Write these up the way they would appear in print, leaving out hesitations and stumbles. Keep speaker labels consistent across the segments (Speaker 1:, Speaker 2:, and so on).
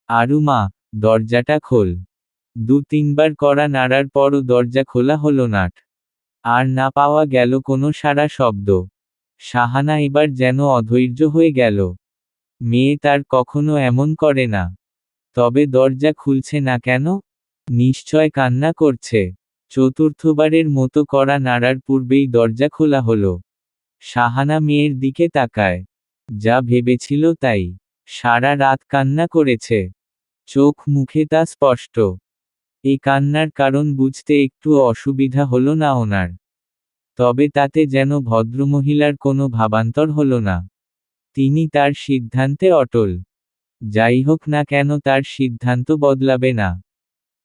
Speaker 1: আরু মা, দরজাটা খোল। 2-3 বার কড়া নাড়ার পরও দরজা খোলা হলো না। আর না পাওয়া গেল কোনো সাড়া শব্দ। সাহানা এবার যেন অধৈর্য হয়ে গেল। মেয়ে তার কখনো এমন করে না। তবে দরজা খুলছে না কেন? নিশ্চয় কান্না করছে। চতুর্থবারের মতো কড়া নাড়ার পূর্বেই দরজা খোলা হলো। সাহানা মেয়ের দিকে তাকায়। যা ভেবেছিল তাই। সারা রাত কান্না করেছে। চোখ মুখে তা স্পষ্ট। এই কান্নার কারণ বুঝতে একটু অসুবিধা হলো না ওনার। তবে তাতে যেন ভদ্রমহিলার কোনো ভাবান্তর হলো না। তিনি তার সিদ্ধান্তে অটল। যাই হোক না কেন তার সিদ্ধান্ত বদলাবে না।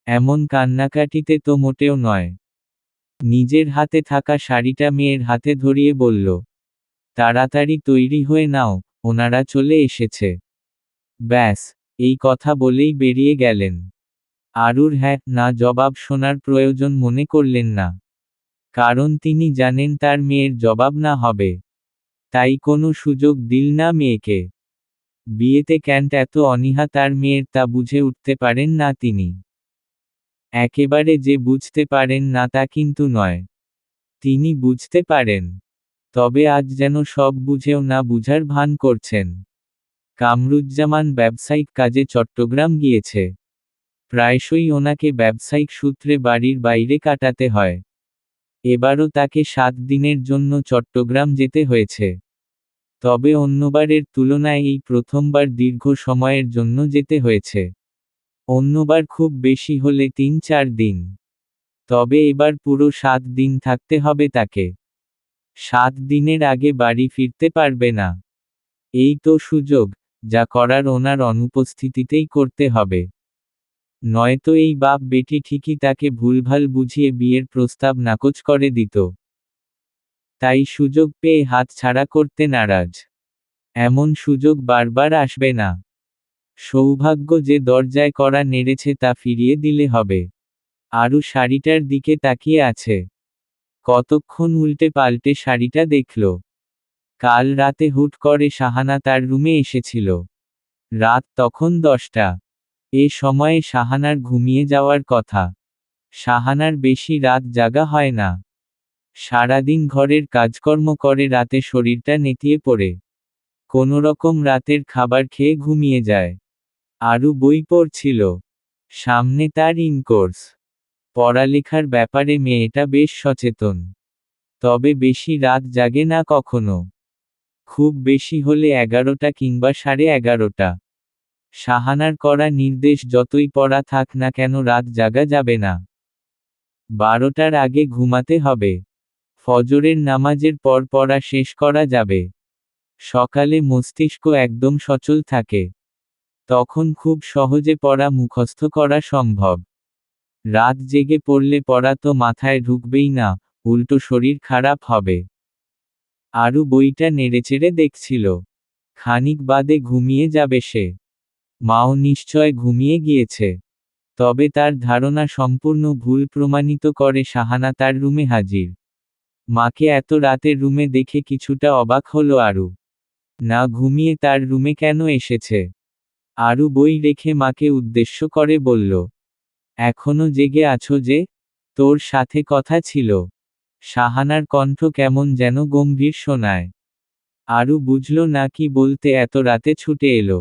Speaker 1: এমন কান্নাকাটিতে তো মোটেও নয়। নিজের হাতে থাকা শাড়িটা মেয়ের হাতে ধরিয়ে বলল, তাড়াতাড়ি তৈরি হয়ে নাও, ওনারা চলে এসেছে। ব্যাস, এই কথা বলেই বেরিয়ে গেলেন। আরুর হ্যাঁ না জবাব শোনার প্রয়োজন মনে করলেন না। কারণ তিনি জানেন তার মেয়ের জবাব না হবে। তাই কোনো সুযোগ দিল না মেয়েকে। বিয়েতে কেন এত অনীহা তার মেয়ের তা বুঝে উঠতে পারেন না তিনি। একেবারে যে বুঝতে পারেন না তা কিন্তু নয়। তিনি বুঝতে পারেন। তবে আজ যেন সব বুঝেও না বুঝার ভান করছেন। কামরুজ্জামান ব্যবসায়িক কাজে চট্টগ্রাম গিয়েছে। প্রায়শই ওনাকে ব্যবসায়িক সূত্রে বাড়ির বাইরে কাটাতে হয়। এবারও তাকে 7 দিনের জন্য চট্টগ্রাম যেতে হয়েছে। তবে অন্যবারের তুলনায় এই প্রথমবার দীর্ঘ সময়ের জন্য যেতে হয়েছে। অন্যবার খুব বেশি হলে 3-4 দিন। তবে এবার পুরো 7 দিন থাকতে হবে তাকে। 7 দিনের আগে বাড়ি ফিরতে পারবে না। এই তো সুযোগ, যা করার ওনার অনুপস্থিতিতেই করতে হবে। নয়তো এই বাপ বেটি ঠিকই তাকে ভুলভাল বুঝিয়ে বিয়ের প্রস্তাব নাকচ করে দিত। তাই সুযোগ পেয়ে হাতছাড়া করতে নারাজ। এমন সুযোগ বারবার আসবে না। সৌভাগ্য যে দরজায় কড়া নেড়েছে তা ফিরিয়ে দিলে হবে। আরু শাড়িটার দিকে তাকিয়ে আছে। কতক্ষণ উল্টে পাল্টে শাড়িটা দেখল। কাল রাতে হুট করে সাহানা তার রুমে এসেছিল। রাত তখন 10টা। এ সময়ে সাহানার ঘুমিয়ে যাওয়ার কথা। সাহানার বেশি রাত জাগা হয় না। সারাদিন ঘরের কাজকর্ম করে রাতে শরীরটা নেতিয়ে পড়ে কোনোরকম রাতের খাবার খেয়ে ঘুমিয়ে যায়। আরু বই পড়ছিল। সামনে তার ইনকোর্স। পড়ালেখার ব্যাপারে মেয়েটা বেশ সচেতন। তবে বেশি রাত জাগে না কখনো। খুব বেশি হলে 11টা কিংবা 11:30। সাহানার করা নির্দেশ যতই পড়া থাক না কেন রাত জাগা যাবে না। 12টার আগে ঘুমাতে হবে। ফজরের নামাজের পর পড়া শেষ করা যাবে। সকালে মস্তিষ্ক একদম সচল থাকে। তখন খুব সহজে পড়া মুখস্থ করা সম্ভব। রাত জেগে পড়লে পড়া তো মাথায় ঢুকবেই না, উল্টো শরীর খারাপ হবে। আরু বইটা নেড়েচেড়ে দেখছিল। খানিক বাদে ঘুমিয়ে যাবে সে। মাও নিশ্চয় ঘুমিয়ে গিয়েছে। তবে তার ধারণা সম্পূর্ণ ভুল প্রমাণিত করে সাহানা তার রুমে হাজির। মাকে এত রাতে রুমে দেখে কিছুটা অবাক হলো আরু। না ঘুমিয়ে তার রুমে কেন এসেছে? আরু বই রেখে মাকে উদ্দেশ্য করে বলল, এখনো জেগে আছো যে? তোর সাথে কথা ছিল। সাহানার কণ্ঠ কেমন যেন গম্ভীর শোনায়। আরু বুঝল না কি বলতে এত রাতে ছুটে এলো।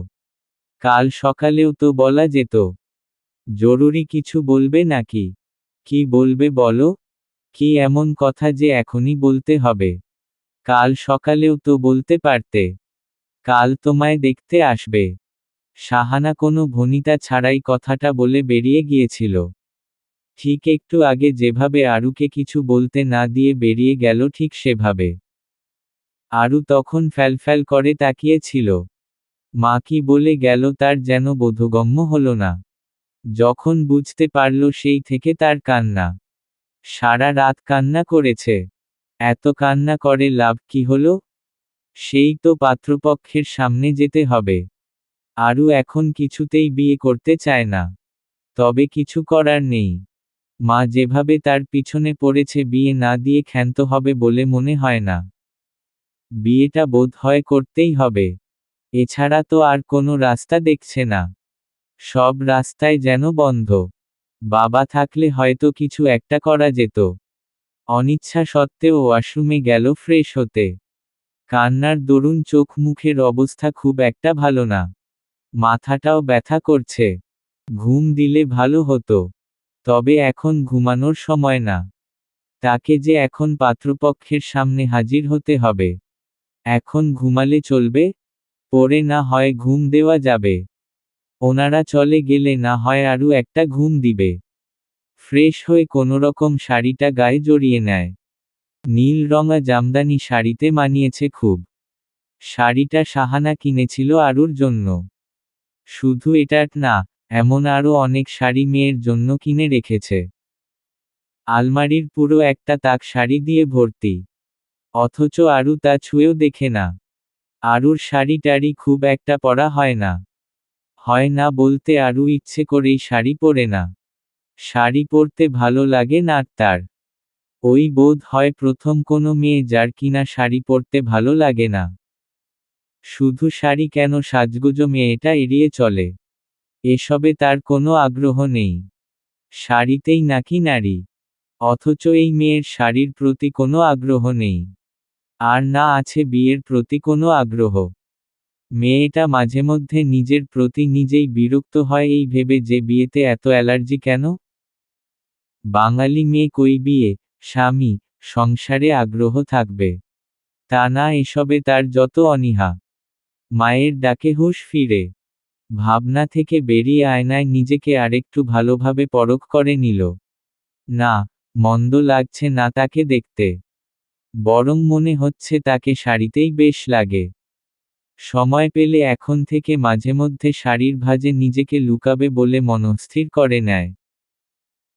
Speaker 1: কাল সকালেও তো বলা যেত। জরুরি কিছু বলবে নাকি? কি বলবে বলো? কি এমন কথা যে এখনই বলতে হবে? কাল সকালেও তো বলতে পারতে। কাল তোমায় দেখতে আসবে। সাহানা কোনো ভনিতা ছাড়াই কথাটা বলে বেরিয়ে গিয়েছিল। ঠিক একটু আগে যেভাবে আরুকে কিছু বলতে না দিয়ে বেরিয়ে গেল ঠিক সেভাবে। আরু তখন ফ্যালফ্যাল করে তাকিয়েছিল। মা কি বলে গেল তার যেন বোধগম্য হলো না। যখন বুঝতে পারল সেই থেকে তার কান্না। সারা রাত কান্না করেছে। এত কান্না করে লাভ কি হলো? সেই তো পাত্রপক্ষের সামনে যেতে হবে। আরু এখন কিছুতেই বিয়ে করতে চায় না। তবে কিছু করার নেই। মা যেভাবে তার পিছনে পড়েছে বিয়ে না দিয়ে ক্ষান্ত হবে বলে মনে হয় না। বিয়েটা বোধ হয় করতেই হবে। এছাড়া তো আর কোনো রাস্তা দেখছে না। সব রাস্তায় যেন বন্ধ। বাবা থাকলে হয়তো কিছু একটা করা যেত। অনিচ্ছা সত্ত্বেও ওয়াশরুমে গেল ফ্রেশ হতে। কান্নার দরুন চোখ মুখের অবস্থা খুব একটা ভালো না। মাথাটাও ব্যথা করছে। ঘুম দিলে ভালো হতো। তবে এখন ঘুমানোর সময় না। তাকে যে এখন পাত্রপক্ষের সামনে হাজির হতে হবে। এখন ঘুমালে চলবে? পরে না হয় ঘুম দেওয়া যাবে। ওনারা চলে গেলে না হয় আরও একটা ঘুম দিবে। ফ্রেশ হয়ে কোনোরকম শাড়িটা গায়ে জড়িয়ে নেয়। নীল রঙা জামদানি শাড়িতে মানিয়েছে খুব। শাড়িটা সাহানা কিনেছিল আরুর জন্য। শুধু এটা না, এমন আরও অনেক শাড়ি মেয়ের জন্য কিনে রেখেছে। আলমারির পুরো একটা তাক শাড়ি দিয়ে ভর্তি। অথচ আরু তা ছুঁয়েও দেখে না। আরুর শাড়ি টাড়ি খুব একটা পরা হয় না। হয় না বলতে আরু ইচ্ছে করেই শাড়ি পরে না। শাড়ি পরতে ভালো লাগে না তার। ওই বোধ হয় প্রথম কোনো মেয়ে যার কিনা শাড়ি পরতে ভালো লাগে না। শুধু শাড়ি কেন, সাজগোজও মেয়েটা এড়িয়ে চলে। এসবে তার কোনো আগ্রহ নেই। শাড়িতেই নাকি নারী। অথচ এই মেয়ের শাড়ির প্রতি কোনো আগ্রহ নেই। আর না আছে বিয়ের প্রতি কোনো আগ্রহ। মেয়েটা মাঝেমধ্যে নিজের প্রতি নিজেই বিরক্ত হয় এই ভেবে যে বিয়েতে এত অ্যালার্জি কেন? বাঙালি মেয়ে কই বিয়ে, স্বামী, সংসারে আগ্রহ থাকবে। তা না, এসবে তার যত অনীহা। মায়ের ডাকে হুঁশ ফিরে। ভাবনা থেকে বেরিয়ে আয়নায় নিজেকে আরেকটু ভালোভাবে পরখ করে নিল। না, মন্দ লাগছে না তাকে দেখতে। বরং মনে হচ্ছে তাকে শাড়িতেই বেশ লাগে। সময় পেলে এখন থেকে মাঝেমধ্যে শাড়ির ভাঁজে নিজেকে লুকাবে বলে মনস্থির করে নেয়।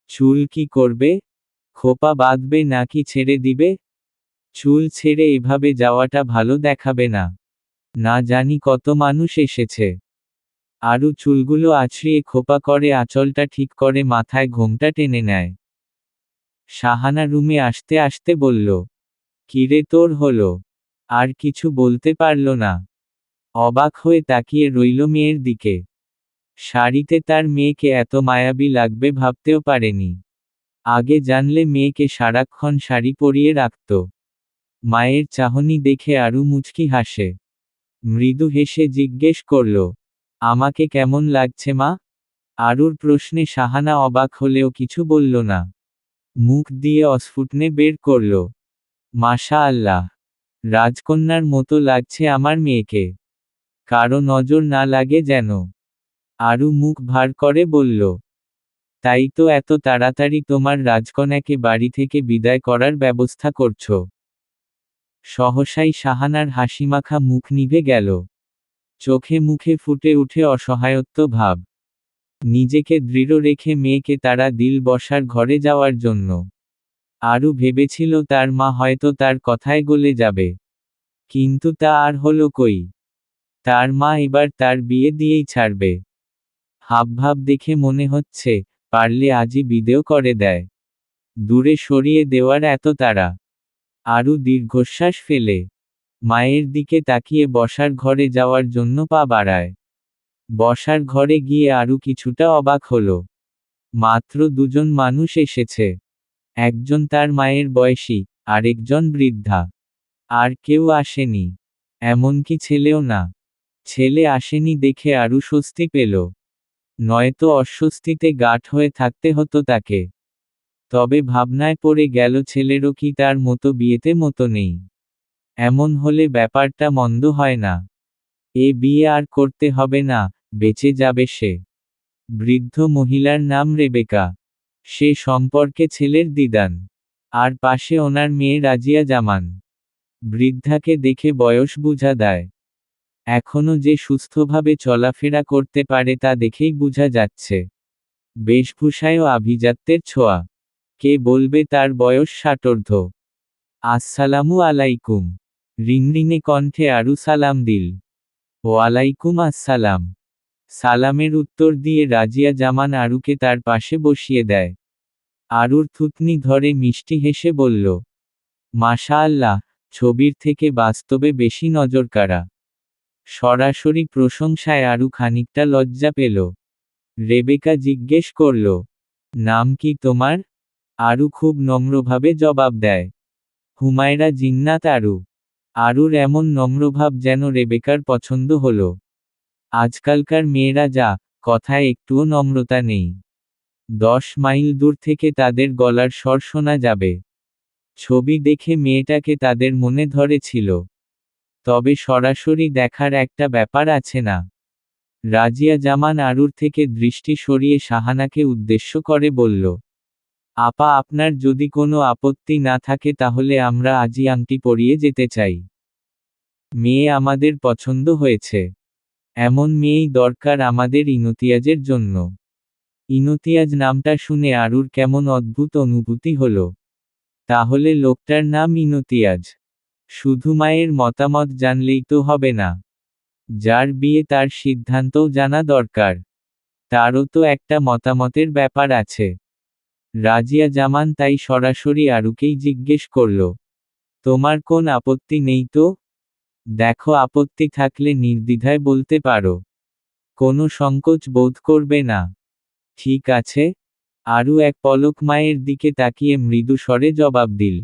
Speaker 1: চুল কি করবে? খোপা বাঁধবে নাকি ছেড়ে দিবে? চুল ছেড়ে এভাবে যাওয়াটা ভালো দেখাবে না। না জানি কত মানুষ এসেছে। আরু চুলগুলো আছড়িয়ে খোপা করে আঁচলটা ঠিক করে মাথায় ঘোমটা টেনে নেয়। সাহানা রুমে আসতে আসতে বলল, কিরে তোর হলো? আর কিছু বলতে পারল না। অবাক হয়ে তাকিয়ে রইল মেয়ের দিকে। শাড়িতে তার মেয়েকে এত মায়াবী লাগবে ভাবতেও পারেনি। আগে জানলে মেয়েকে সারাক্ষণ শাড়ি পরিয়ে রাখত। মায়ের চাহনি দেখে আরু মুচকি হাসে। মৃদু হেসে জিজ্ঞেস করল, আমাকে কেমন লাগছে মা? আরুর প্রশ্নে সাহানা অবাক হলেও কিছু বলল না। মুখ দিয়ে অস্ফুটনে বের করল, মাশা আল্লাহ, রাজকন্যার মতো লাগছে আমার মেয়েকে। কারো নজর না লাগে যেন। আরু মুখ ভার করে বলল, তাই তো এত তাড়াতাড়ি তোমার রাজকন্যাকে বাড়ি থেকে বিদায় করার ব্যবস্থা করছো। সহসাই সাহানার হাসিমাখা মুখ নিভে গেল। চোখে মুখে ফুটে উঠে অসহায়ত্ব ভাব। নিজেকে দৃঢ় রেখে মেয়েকে তারা দিল বসার ঘরে যাওয়ার জন্য। আরু ভেবেছিল তার মা হয়তো তার কথায় গলে যাবে। কিন্তু তা আর হলো কই। তার মা এবার তার বিয়ে দিয়েই ছাড়বে। হাবভাব দেখে মনে হচ্ছে, পারলে আজই বিদেও করে দেয়। দূরে সরিয়ে দেওয়ার এত তাড়া। আরু দীর্ঘশ্বাস ফেলে মায়ের দিকে তাকিয়ে বসার ঘরে যাওয়ার জন্য পা বাড়ায়। বসার ঘরে গিয়ে আরু কিছুটা অবাক হলো। মাত্র দুজন মানুষ এসেছে। একজন তার মায়ের বয়সী, আরেকজন বৃদ্ধা। আর কেউ আসেনি। এমনকি ছেলেও না। ছেলে আসেনি দেখে আরু স্বস্তি পেল। নয়তো অস্বস্তিতে গাঁট হয়ে থাকতে হতো তাকে। তবে ভাবনায় পড়ে গেল ছেলেরও কি তার মতো বিয়েতে মতো নেই। এমন হলে ব্যাপারটা মন্দ হয় না। এ বিয়ে আর করতে হবে না, বেঁচে যাবে সে। বৃদ্ধ মহিলার নাম রেবেকা। সে সম্পর্কে ছেলের দিদান। আর পাশে ওনার মেয়ে রাজিয়া জামান। বৃদ্ধাকে দেখে বয়স বুঝা দেয়। এখনো যে সুস্থভাবে চলাফেরা করতে পারে তা দেখেই বুঝা যাচ্ছে। বেশভূষায়ও আভিজাত্যের ছোঁয়া। কে বলবে তার বয়স ষাটোর্ধ্ব। আসসালামু আলাইকুম। রিনরিনে কণ্ঠে আরু সালাম দিল। ওয়ালাইকুম আসসালাম। সালামের উত্তর দিয়ে রাজিয়া জামান আরুকে তার পাশে বসিয়ে দেয়। আরুর থুতনি ধরে মিষ্টি হেসে বলল, মাশা আল্লাহ, ছবির থেকে বাস্তবে বেশি নজরকাড়া। সরাসরি প্রশংসায় আরু খানিকটা লজ্জা পেল। রেবেকা জিজ্ঞেস করল, নাম কি তোমার? আরু খুব নম্রভাবে জবাব দেয়, হুমায়রা জিন্নাত আরু। আরুর এমন নম্রভাব যেন রেবেকার পছন্দ হলো। আজকালকার মেয়েরা যা, কথায় একটুও নম্রতা নেই। 10 মাইল দূর থেকে তাদের গলার স্বর শোনা যাবে। ছবি দেখে মেয়েটাকে তাদের মনে ধরেছিল। তবে সরাসরি দেখার একটা ব্যাপার আছে না। রাজিয়া জামান আরুর থেকে দৃষ্টি সরিয়ে শাহানাকে উদ্দেশ্য করে বলল, আপা আপনার যদি কোনো আপত্তি না থাকে তাহলে আমরা আজই আংটি পরিয়ে যেতে চাই। মেয়ে আমাদের পছন্দ হয়েছে। এমন মেয়েই দরকার আমাদের ইনতিয়াজের জন্য। ইনতিয়াজ নামটা শুনে আরুর কেমন অদ্ভুত অনুভূতি হলো। তাহলে লোকটার নাম ইনতিয়াজ? শুধু মায়ের মতামত জানলেই তো হবে না। যার বিয়ে তার সিদ্ধান্তও জানা দরকার। তারও তো একটা মতামতের ব্যাপার আছে। রাজিয়া জামান তাই সরাসরি আরুকেই জিজ্ঞেস করল, তোমার কোন আপত্তি নেই তো? দেখো আপত্তি থাকলে নির্দ্বিধায় বলতে পারো। কোনো সংকোচ বোধ করবে না। ঠিক আছে। আরু এক পলক মায়ের দিকে তাকিয়ে মৃদু স্বরে জবাব দিল,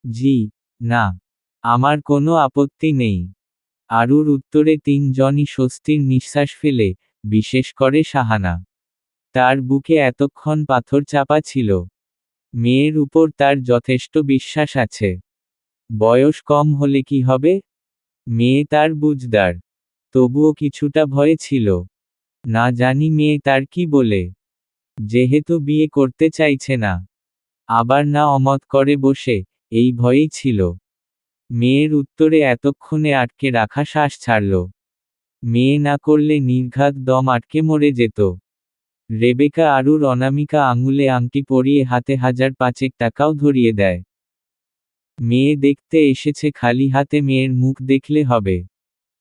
Speaker 1: জি, না, আমার কোনো আপত্তি নেই। আরুর উত্তরে তিনজনই স্বস্তির নিঃশ্বাস ফেলে, বিশেষ করে শাহানা। তার বুকে এতক্ষণ পাথর চাপা ছিল। মেয়ের উপর তার যথেষ্ট বিশ্বাস আছে। বয়স কম হলে কি হবে? মেয়ে তার বুঝদার। তবুও কিছুটা ভয় ছিল। না জানি মেয়ে তার কি বলে। যেহেতু বিয়ে করতে চাইছে না, আবার না অমত করে বসে, এই ভয়েই ছিল। মেয়ের উত্তরে এতক্ষণে আটকে রাখা শ্বাস ছাড়ল। মেয়ে না করলে নির্ঘাত দম আটকে মরে যেত। রেবেকা আরুর অনামিকা আঙুলে আংটি পরিয়ে হাতে 1005 টাকাও ধরিয়ে দেয়। মেয়ে দেখতে এসেছে খালি হাতে, মেয়ের মুখ দেখলে হবে।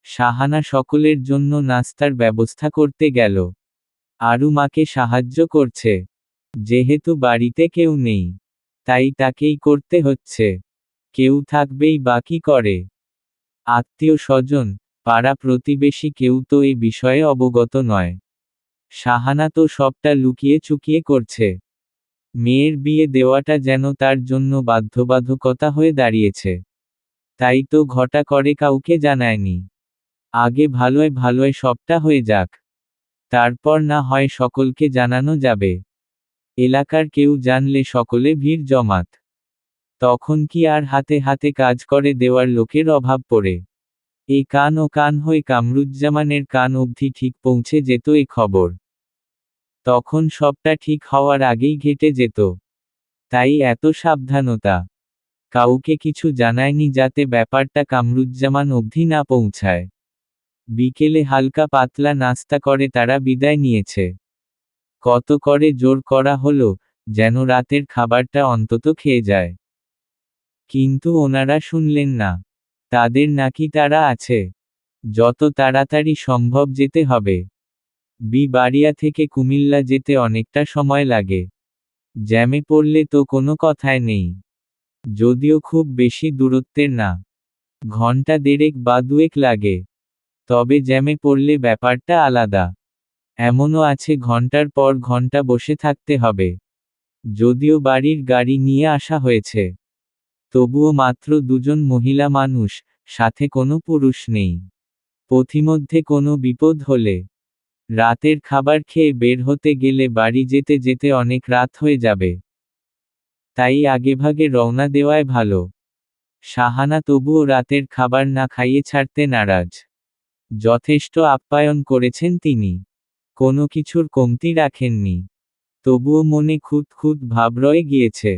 Speaker 1: শাহানা সকলের জন্য নাস্তার ব্যবস্থা করতে গেল। আরু মাকে সাহায্য করছে। যেহেতু বাড়িতে কেউ নেই, তাই তাকেই করতে হচ্ছে। কেউ থাকবেই বা কি করে? আত্মীয় স্বজন, পাড়া প্রতিবেশী কেউ তো এ বিষয়ে অবগত নয়। শাহানা তো সবটা লুকিয়ে চুকিয়ে করছে। মেয়ের বিয়ে দেওয়াটা যেন তার জন্য বাধ্যবাধকতা হয়ে দাঁড়িয়েছে। তাই তো ঘটা করে কাউকে জানায়নি। আগে ভালোয় ভালোয় সবটা হয়ে যাক, তারপর না হয় সকলকে জানানো যাবে। এলাকার কেউ জানলে সকলে ভিড় জমাত। তখন কি আর হাতে হাতে কাজ করে দেওয়ার লোকের অভাব পড়ে? এ কান ও কান হয়ে কামরুজ্জামানের কান অবধি ঠিক পৌঁছে যেত এ খবর। তখন সবটা ঠিক হওয়ার আগেই ঘেটে যেত। তাই এত সাবধানতা। কাউকে কিছু জানায়নি যাতে ব্যাপারটা কামরুজ্জামান অবধি না পৌঁছায়। বিকেলে হালকা পাতলা নাস্তা করে তারা বিদায় নিয়েছে। কত করে জোর করা হলো, যেন রাতের খাবারটা অন্তত খেয়ে যায়। কিন্তু ওনারা শুনলেন না। তাদের নাকি তারা আছে। যত তাড়াতাড়ি সম্ভব যেতে হবে। বাড়িয়া থেকে কুমিল্লা যেতে অনেকটা সময় লাগে। জ্যামে পড়লে তো কোনো কথাই নেই। যদিও খুব বেশি দূরত্বের না। ঘন্টা দেড়েক বা দুয়েক লাগে। তবে জ্যামে পড়লে ব্যাপারটা আলাদা। এমনও আছে ঘন্টার পর ঘন্টা বসে থাকতে হবে। যদিও বাড়ির গাড়ি নিয়ে আসা হয়েছে, তবুও মাত্র দুজন মহিলা মানুষ, সাথে কোনো পুরুষ নেই। পথিমধ্যে কোনো বিপদ হলে, রাতের খাবার খেয়ে বের হতে গেলে বাড়ি যেতে যেতে অনেক রাত হয়ে যাবে। তাই আগেভাগে রওনা দেওয়াই ভালো। শাহানা তবুও রাতের খাবার না খাইয়ে ছাড়তে নারাজ। যথেষ্ট আপ্যায়ন করেছেন তিনি। কোনো কিছুর কমতি রাখেননি। তবুও মনে খুঁত খুঁত ভাব রয়ে গিয়েছে।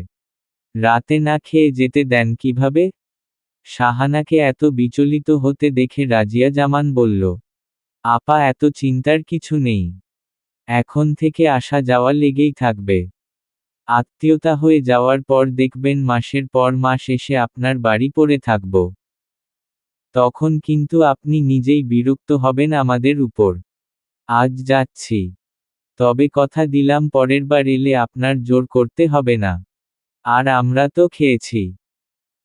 Speaker 1: রাতে না খেয়ে যেতে দেন কিভাবে? শাহানাকে এত বিচলিত হতে দেখে রাজিয়া জামান বলল, আপা এত চিন্তার কিছু নেই। এখন থেকে আসা যাওয়া লেগেই থাকবে। আত্মীয়তা হয়ে যাওয়ার পর দেখবেন মাসের পর মাস এসে আপনার বাড়ি পড়ে থাকব। তখন কিন্তু আপনি নিজেই বিরক্ত হবেন আমাদের উপর। আজ যাচ্ছি। তবে কথা দিলাম পরেরবার এলে আপনার জোর করতে হবে না। আর আমরা তো খেয়েছি।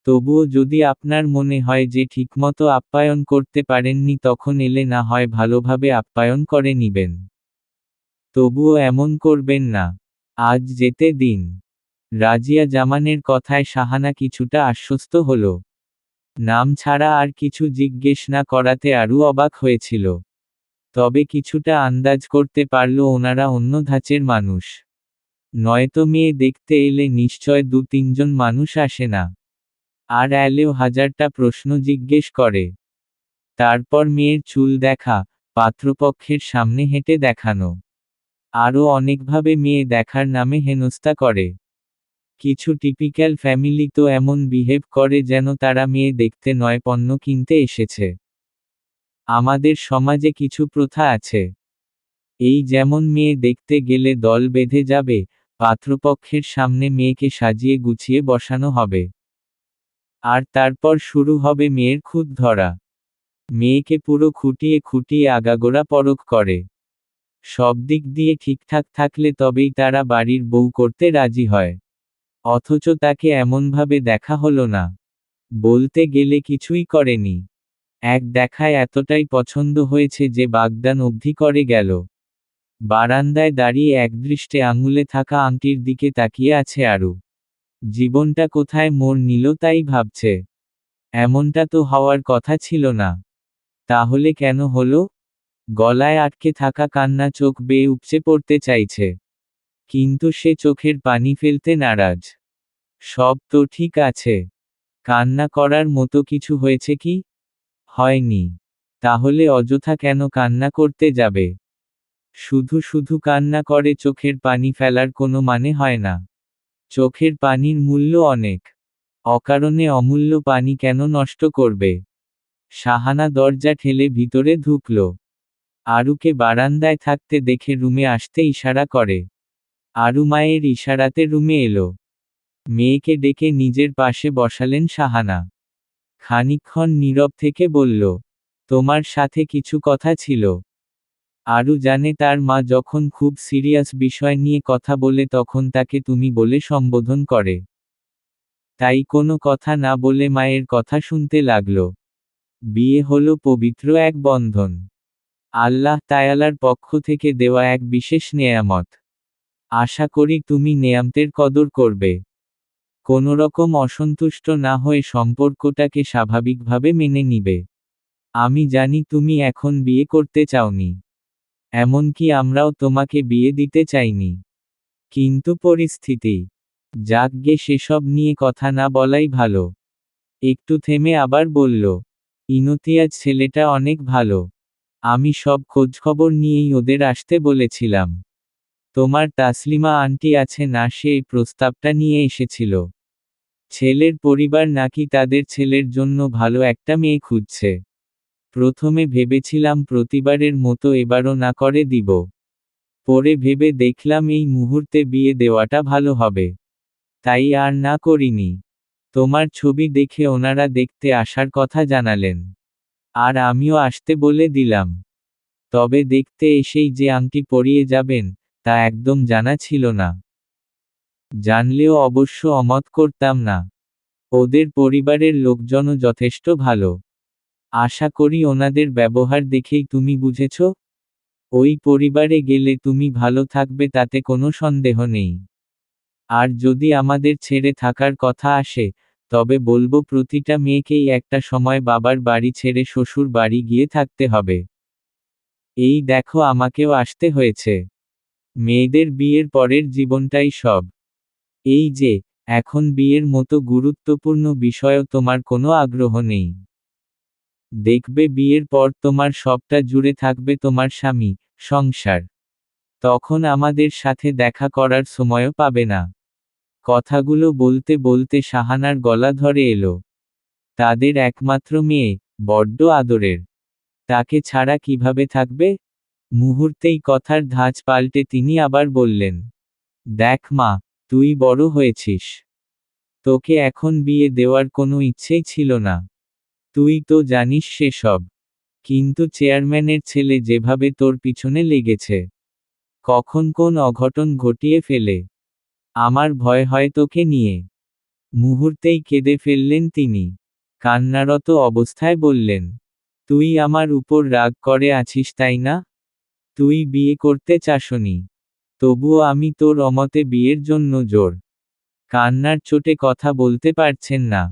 Speaker 1: তবুও যদি আপনার মনে হয় যে ঠিকমতো আপ্যায়ন করতে পারেননি তখন এলে না হয় ভালোভাবে আপ্যায়ন করে নিবেন। তবুও এমন করবেন না। আজ যেতে দিন। রাজিয়া জামানের কথায় শাহানা কিছুটা আশ্বস্ত হল। নাম ছাড়া আর কিছু জিজ্ঞেস না করাতে আরও অবাক হয়েছিল। তবে কিছুটা আন্দাজ করতে পারল ওনারা অন্য ধাঁচের মানুষ। নয়তো মেয়ে দেখতে এলে নিশ্চয় 2-3 জন মানুষ আসে না। আর এলেও হাজারটা প্রশ্ন জিজ্ঞেস করে। তারপর মেয়ের চুল দেখা, পাত্রপক্ষের সামনে হেঁটে দেখানো। আরও অনেকভাবে মেয়ে দেখার নামে হেনস্থা করে। কিছু টিপিক্যাল ফ্যামিলি তো এমন বিহেভ করে যেন তারা মেয়ে দেখতে নয় পণ্য কিনতে এসেছে। আমাদের সমাজে কিছু প্রথা আছে। এই যেমন মেয়ে দেখতে গেলে দল বেঁধে যাবে, পাত্রপক্ষের সামনে মেয়েকে সাজিয়ে গুছিয়ে বসানো হবে। আর তারপর শুরু হবে মেয়ের খুঁত ধরা। মেয়েকে পুরো খুঁটিয়ে খুঁটিয়ে আগাগোড়া পরখ করে। সব দিক দিয়ে ঠিকঠাক থাকলে তবেই তারা বাড়ির বউ করতে রাজি হয়। অথচ তাকে এমনভাবে দেখা হলো না। বলতে গেলে কিছুই করেনি। এক দেখায় এতটাই পছন্দ হয়েছে যে বাগদান অবধি করে গেল। বারান্দায় দাঁড়িয়ে একদৃষ্টে আঙুলে থাকা আংটির দিকে তাকিয়ে আছে আরু। জীবনটা কোথায় মোড় নিল তাই ভাবছে। এমনটা তো হওয়ার কথা ছিল না। তাহলে কেন হলো? গলায় আটকে থাকা কান্না চোখ বেয়ে উপচে পড়তে চাইছে। কিন্তু সে চোখের পানি ফেলতে নারাজ। সব তো ঠিক আছে। কান্না করার মতো কিছু হয়েছে কি? হয়নি। তাহলে অযথা কেন কান্না করতে যাবে? শুধু শুধু কান্না করে চোখের পানি ফেলার কোনো মানে হয় না। চোখের পানির মূল্য অনেক। অকারণে অমূল্য পানি কেন নষ্ট করবে? শাহানা দরজা ঠেলে ভিতরে ঢুকল। আরুকে বারান্দায় থাকতে দেখে রুমে আসতে ইশারা করে। আরু মায়ের ইশারাতে রুমে এলো। মেয়েকে ডেকে নিজের পাশে বসালেন শাহানা। খানিকক্ষণ নীরব থেকে বলল, তোমার সাথে কিছু কথা ছিল। আরু জানে তার মা যখন খুব সিরিয়াস বিষয় নিয়ে কথা বলে তখন তাকে তুমি বলে সম্বোধন করে। তাই কোনো কথা না বলে মায়ের কথা শুনতে লাগল। বিয়ে হলো পবিত্র এক বন্ধন। আল্লাহ তায়ালার পক্ষ থেকে দেওয়া এক বিশেষ নেয়ামত। আশা করি তুমি নেয়ামতের কদর করবে। কোনোরকম অসন্তুষ্ট না হয়ে সম্পর্কটাকে স্বাভাবিকভাবে মেনে নিবে। আমি জানি তুমি এখন বিয়ে করতে চাওনি। এমনকি আমরাও তোমাকে বিয়ে দিতে চাইনি। কিন্তু পরিস্থিতি। যাকগে সেসব নিয়ে কথা না বলাই ভালো। একটু থেমে আবার বলল, ইনতিয়াজ ছেলেটা অনেক ভালো। আমি সব খোঁজখবর নিয়েই ওদের আসতে বলেছিলাম। তোমার তাসলিমা আন্টি আছে না, সে এই প্রস্তাবটা নিয়ে এসেছিল। ছেলের পরিবার নাকি তাদের ছেলের জন্য ভালো একটা মেয়ে খুঁজছে। প্রথমে ভেবেছিলাম প্রতিবারের মতো এবারও না করে দিব। পরে ভেবে দেখলাম এই মুহূর্তে বিয়ে দেওয়াটা ভালো হবে। তাই আর না করিনি। তোমার ছবি দেখে ওনারা দেখতে আসার কথা জানালেন। আর আমিও আসতে বলে দিলাম। তবে দেখতে এসেই যে আংটি পরিয়ে যাবেন, তা একদম জানা ছিল না। জানলেও অবশ্য অমত করতাম না। ওদের পরিবারের লোকজনও যথেষ্ট ভালো। আশা করি ওনাদের ব্যবহার দেখেই তুমি বুঝেছ। ওই পরিবারে গেলে তুমি ভালো থাকবে তাতে কোনো সন্দেহ নেই। আর যদি আমাদের ছেড়ে থাকার কথা আসে, তবে বলবো প্রতিটা মেয়েকেই একটা সময় বাবার বাড়ি ছেড়ে শ্বশুর বাড়ি গিয়ে থাকতে হবে। এই দেখো আমাকেও আসতে হয়েছে। মেয়েদের বিয়ের পরের জীবনটাই সব। এই যে, এখন বিয়ের মতো গুরুত্বপূর্ণ বিষয়েও তোমার কোনো আগ্রহ নেই। দেখবে বিয়ের পর তোমার সবটা জুড়ে থাকবে তোমার স্বামী, সংসার। তখন আমাদের সাথে দেখা করার সময়ও পাবে না। কথাগুলো বলতে বলতে শাহানার গলা ধরে এলো। তাদের একমাত্র মেয়ে, বড্ড আদরের। তাকে ছাড়া কিভাবে থাকবে? মুহূর্তেই কথার ধাঁচ পাল্টে তিনি আবার বললেন, দেখ মা, তুই বড় হয়েছিস। তোকে এখন বিয়ে দেওয়ার কোনো ইচ্ছেই ছিল না। তুই তো জানিস সেসব। কিন্তু চেয়ারম্যানের ছেলে যেভাবে তোর পিছনে লেগেছে, কখন কোন অঘটন ঘটিয়ে ফেলে। আমার ভয় হয় তোকে নিয়ে। মুহূর্তেই কেঁদে ফেললেন তিনি। কান্নারত অবস্থায় বললেন, তুই আমার উপর রাগ করে আছিস তাই না? তুই বিয়ে করতে চাসনি, তবুও আমি তোর অমতে বিয়ের জন্য জোর। কান্নার চোটে কথা বলতে পারছেন না।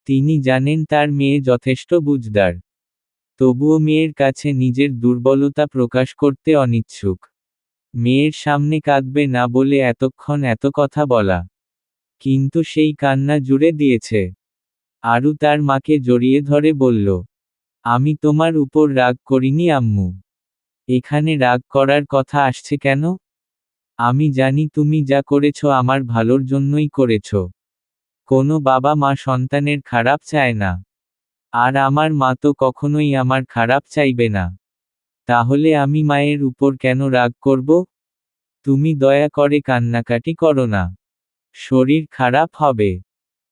Speaker 1: তিনি জানেন তার মেয়ে যথেষ্ট বুঝদার, তবুও মেয়ের কাছে নিজের দুর্বলতা প্রকাশ করতে অনিচ্ছুক। মেয়ের সামনে কাঁদবে না বলে এতক্ষণ এত কথা বলা, কিন্তু সেই কান্না জুড়ে দিয়েছে। আরু তার মাকে জড়িয়ে ধরে বলল, আমি তোমার উপর রাগ করিনি আম্মু। এখানে রাগ করার কথা আসছে কেন? আমি জানি তুমি যা করেছ আমার ভালোর জন্যই করেছ। কোনো বাবা মা সন্তানের খারাপ চায় না, আর আমার মা তো কখনোই আমার খারাপ চাইবে না। তাহলে আমি মায়ের উপর কেন রাগ করব? তুমি দয়া করে কান্নাকাটি করো না, শরীর খারাপ হবে।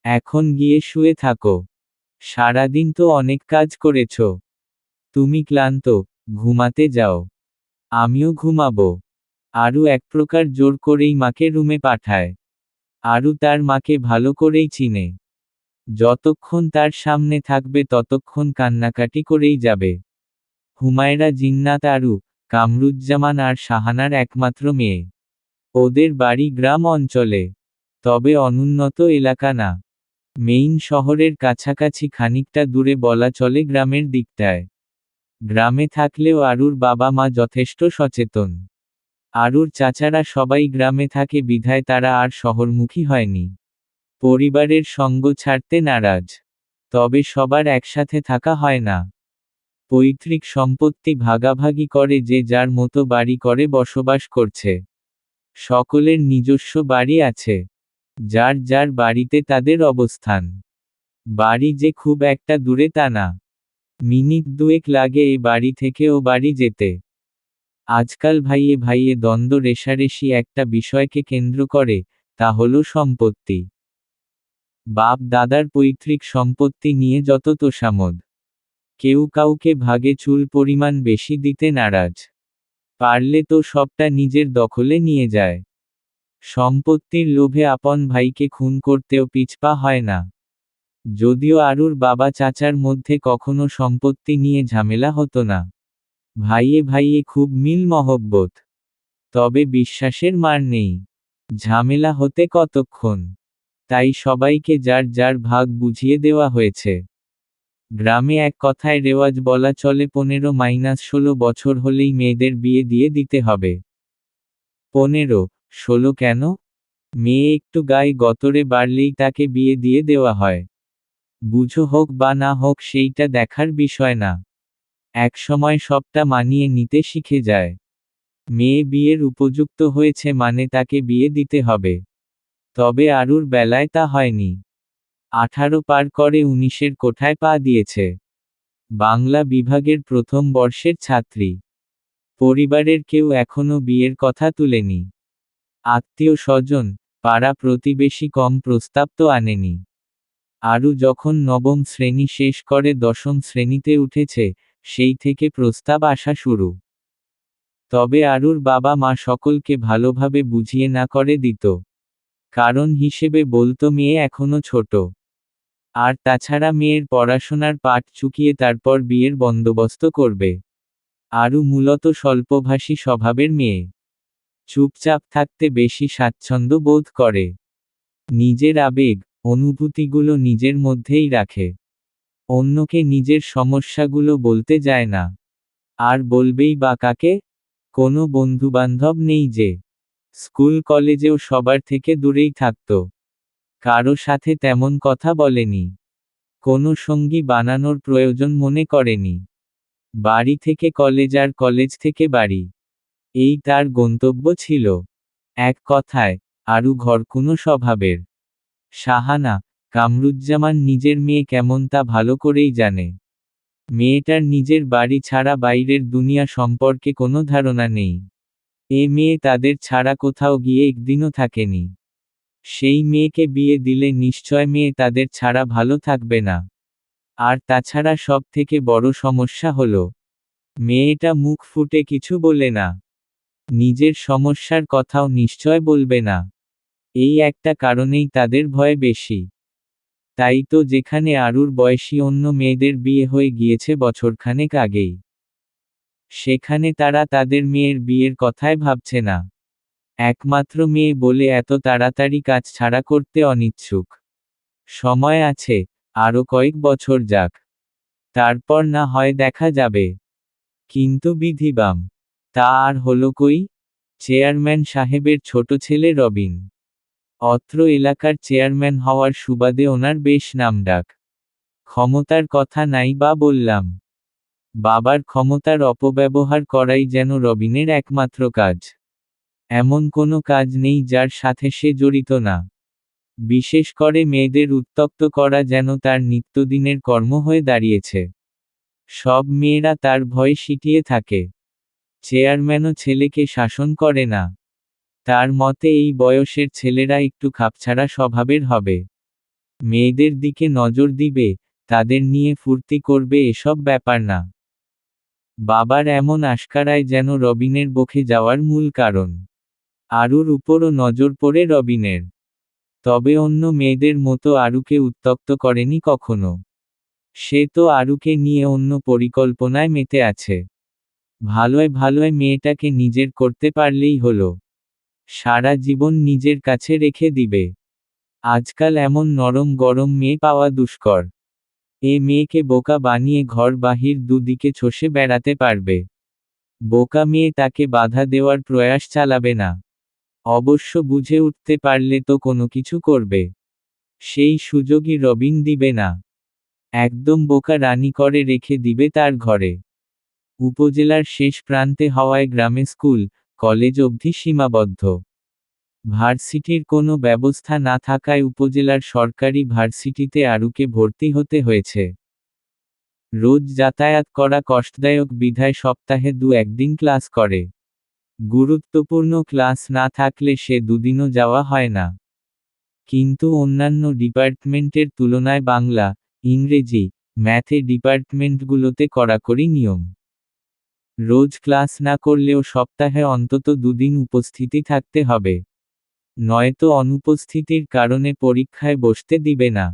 Speaker 1: এখন গিয়ে শুয়ে থাকো, সারাদিন তো অনেক কাজ করেছ, তুমি ক্লান্ত, ঘুমাতে যাও। আমিও ঘুমাবো। আরু এক প্রকার জোর করেই মাকে রুমে পাঠায়। আরু তার মাকে ভালো করেই চিনে, যতক্ষণ তার সামনে থাকবে ততক্ষণ কান্নাকাটি করেই যাবে। হুমায়রা জিন্নাত আরু, কামরুজ্জামান আর শাহানার একমাত্র মেয়ে। ওদের বাড়ি গ্রাম অঞ্চলে, তবে অনুন্নত এলাকা না। মেইন শহরের কাছাকাছি খানিকটা দূরে বলা চলে গ্রামের দিকটায়। গ্রামে থাকলেও আরুর বাবা মা যথেষ্ট সচেতন। আরুর চাচারা সবাই গ্রামে থাকে বিধায় তারা আর শহরমুখী হয়নি। পরিবারের সঙ্গ ছাড়তে নারাজ, তবে সবার একসাথে থাকা হয় না। পৈতৃক সম্পত্তি ভাগাভাগি করে যে যার মতো বাড়ি করে বসবাস করছে। সকলের নিজস্ব বাড়ি আছে, যার যার বাড়িতে তাদের অবস্থান। বাড়ি যে খুব একটা দূরে তা না, মিনিট দুয়েক লাগে এই বাড়ি থেকে ও বাড়ি যেতে। আজকাল ভাইয়ে ভাইয়ে দ্বন্দ্ব রেষারেষি একটা বিষয়কে কেন্দ্র করে, তা হলো সম্পত্তি। বাপ দাদার পৈতৃক সম্পত্তি নিয়ে যত তোষামোদ। কেউ কাউকে ভাগে চুল পরিমাণ বেশি দিতে নারাজ, পারলে তো সবটা নিজের দখলে নিয়ে যায়। সম্পত্তির লোভে আপন ভাইকে খুন করতেও পিছপা হয় না। যদিও আরুর বাবা চাচার মধ্যে কখনো সম্পত্তি নিয়ে ঝামেলা হতো না। ভাইয়ে ভাইয়ে খুব মিল মহব্বত, তবে বিশ্বাসের মার নেই। ঝামেলা হতে কতক্ষণ, তাই সবাইকে যার যার ভাগ বুঝিয়ে দেওয়া হয়েছে। গ্রামে এক কথায় রেওয়াজ বলা চলে 15-16 বছর হলেই মেয়েদের বিয়ে দিয়ে দিতে হবে। 15-16 কেন? মেয়ে একটু গায়ে গতরে বাড়লেই তাকে বিয়ে দিয়ে দেওয়া হয়। বুঝো হোক বা না হোক সেইটা দেখার বিষয় না, একসময় সবটা মানিয়ে নিতে শিখে যায়। মেয়ে বিয়ের উপযুক্ত হয়েছে মানে তাকে বিয়ে দিতে হবে। তবে আরুর বেলায় তা হয়নি। 18 পার করে 19-এর কোঠায় পা দিয়েছে। বাংলা বিভাগের প্রথম বর্ষের ছাত্রী। পরিবারের কেউ এখনো বিয়ের কথা তুলেনি। আত্মীয় স্বজন, পাড়া প্রতিবেশী কম প্রস্তাব তো আনেনি। আরু যখন নবম শ্রেণী শেষ করে দশম শ্রেণীতে উঠেছে, সেই থেকে প্রস্তাব আসা শুরু। তবে আরুর বাবা মা সকলকে ভালোভাবে বুঝিয়ে না করে দিত। কারণ হিসেবে বলতো মেয়ে এখনো ছোট। আর তাছাড়া মেয়ের পড়াশোনার পাঠ চুকিয়ে তারপর বিয়ের বন্দোবস্ত করবে। আরু মূলত স্বল্পভাষী স্বভাবের মেয়ে। চুপচাপ থাকতে বেশি স্বাচ্ছন্দ্য বোধ করে। নিজের আবেগ, অনুভূতিগুলো নিজের মধ্যেই রাখে। অন্যকে নিজের সমস্যাগুলো বলতে যায় না। আর বলবেই বা কাকে? কোনো বন্ধুবান্ধব নেই যে। স্কুল কলেজেও সবার থেকে দূরেই থাকত। কারো সাথে তেমন কথা বলেনি। কোনো সঙ্গী বানানোর প্রয়োজন মনে করেনি। বাড়ি থেকে কলেজ আর কলেজ থেকে বাড়ি, এই তার গন্তব্য ছিল। এক কথায়, আরু ঘরকুনো স্বভাবের। শাহানা, কামরুজ্জামান নিজের মেয়ে কেমন তা ভালো করেই জানে। মেয়েটার নিজের বাড়ি ছাড়া বাইরের দুনিয়া সম্পর্কে কোনো ধারণা নেই। এ মেয়ে তাদের ছাড়া কোথাও গিয়ে একদিনও থাকেনি। সেই মেয়েকে বিয়ে দিলে নিশ্চয় মেয়ে তাদের ছাড়া ভালো থাকবে না। আর তাছাড়া সব থেকে বড় সমস্যা হলো, মেয়েটা মুখ ফুটে কিছু বলে না। নিজের সমস্যার কথাও নিশ্চয় বলবে না। এই একটা কারণেই তাদের ভয় বেশি। তাই তো যেখানে আরুর বয়সী অন্য মেয়েদের বিয়ে হয়ে গিয়েছে বছরখানেক আগেই, সেখানে তারা তাদের মেয়ের বিয়ের কথাই ভাবছে না। একমাত্র মেয়ে বলে এত তাড়াতাড়ি কাজ ছাড়া করতে অনিচ্ছুক। সময় আছে, আরো কয়েক বছর যাক। তারপর না হয় দেখা যাবে। কিন্তু বিধিবাম, তা আর হলো কই? চেয়ারম্যান সাহেবের ছোট ছেলে রবিন। অত্র এলাকার চেয়ারম্যান হওয়ার সুবাদে ওনার বেশ নামডাক। ক্ষমতার কথা নাই বা বললাম। বাবার ক্ষমতার অপব্যবহার করাই যেন রবিনের একমাত্র কাজ। এমন কোনো কাজ নেই যার সাথে সে জড়িত না। বিশেষ করে মেয়েদের উত্ত্যক্ত করা যেন তার নিত্যদিনের কর্ম হয়ে দাঁড়িয়েছে। সব মেয়েরা তার ভয়ে সিটিয়ে থাকে। চেয়ারম্যানও ছেলেকে শাসন করে না। তার মতে এই বয়সের ছেলেরা একটু খাপছাড়া স্বভাবের হবে। মেয়েদের দিকে নজর দিবে, তাদের নিয়ে ফুর্তি করবে, এসব ব্যাপার না। বাবার এমন আশকারায় যেন রবিনের বকে যাওয়ার মূল কারণ। আরুর উপরও নজর পড়ে রবিনের। তবে অন্য মেয়েদের মতো আরুকে উত্ত্যক্ত করেনি কখনো। সে তো আরুকে নিয়ে অন্য পরিকল্পনায় মেতে আছে। ভালোয় ভালোয় মেয়েটাকে নিজের করতে পারলেই হলো। সারা জীবন নিজের কাছে রেখে দিবে। আজকাল এমন নরম গরম মেয়ে পাওয়া দুষ্কর। এ মেয়েকে বোকা বানিয়ে ঘর বাহির দুদিকে চষে বেড়াতে পারবে। বোকা মেয়ে তাকে বাধা দেওয়ার প্রয়াস চালাবে না। অবশ্য বুঝে উঠতে পারলে তো কোনো কিছু করবে। সেই সুযোগই রবিন দিবে না। একদম বোকা রানী করে রেখে দিবে তার ঘরে। উপজেলার শেষ প্রান্তে হওয়ায় গ্রামে স্কুল, কলেজ অবধি সীমাবদ্ধ। ভার্সিটির কোনো ব্যবস্থা না থাকায় উপজেলার সরকারি ভার্সিটিতে আরুকে ভর্তি হতে হয়েছে। রোজ যাতায়াত করা কষ্টদায়ক বিধায় সপ্তাহে ২-১ দিন ক্লাস করে। গুরুত্বপূর্ণ ক্লাস না থাকলে সে দুদিনও যাওয়া হয় না। কিন্তু অন্যান্য ডিপার্টমেন্টের তুলনায় বাংলা, ইংরেজি, ম্যাথে ডিপার্টমেন্টগুলোতে কড়াকড়ি নিয়ম। রোজ ক্লাস না করলেও সপ্তাহে অন্তত ২ দিন উপস্থিতি থাকতে হবে। নয়তো অনুপস্থিতির কারণে পরীক্ষায় বসতে দিবে না।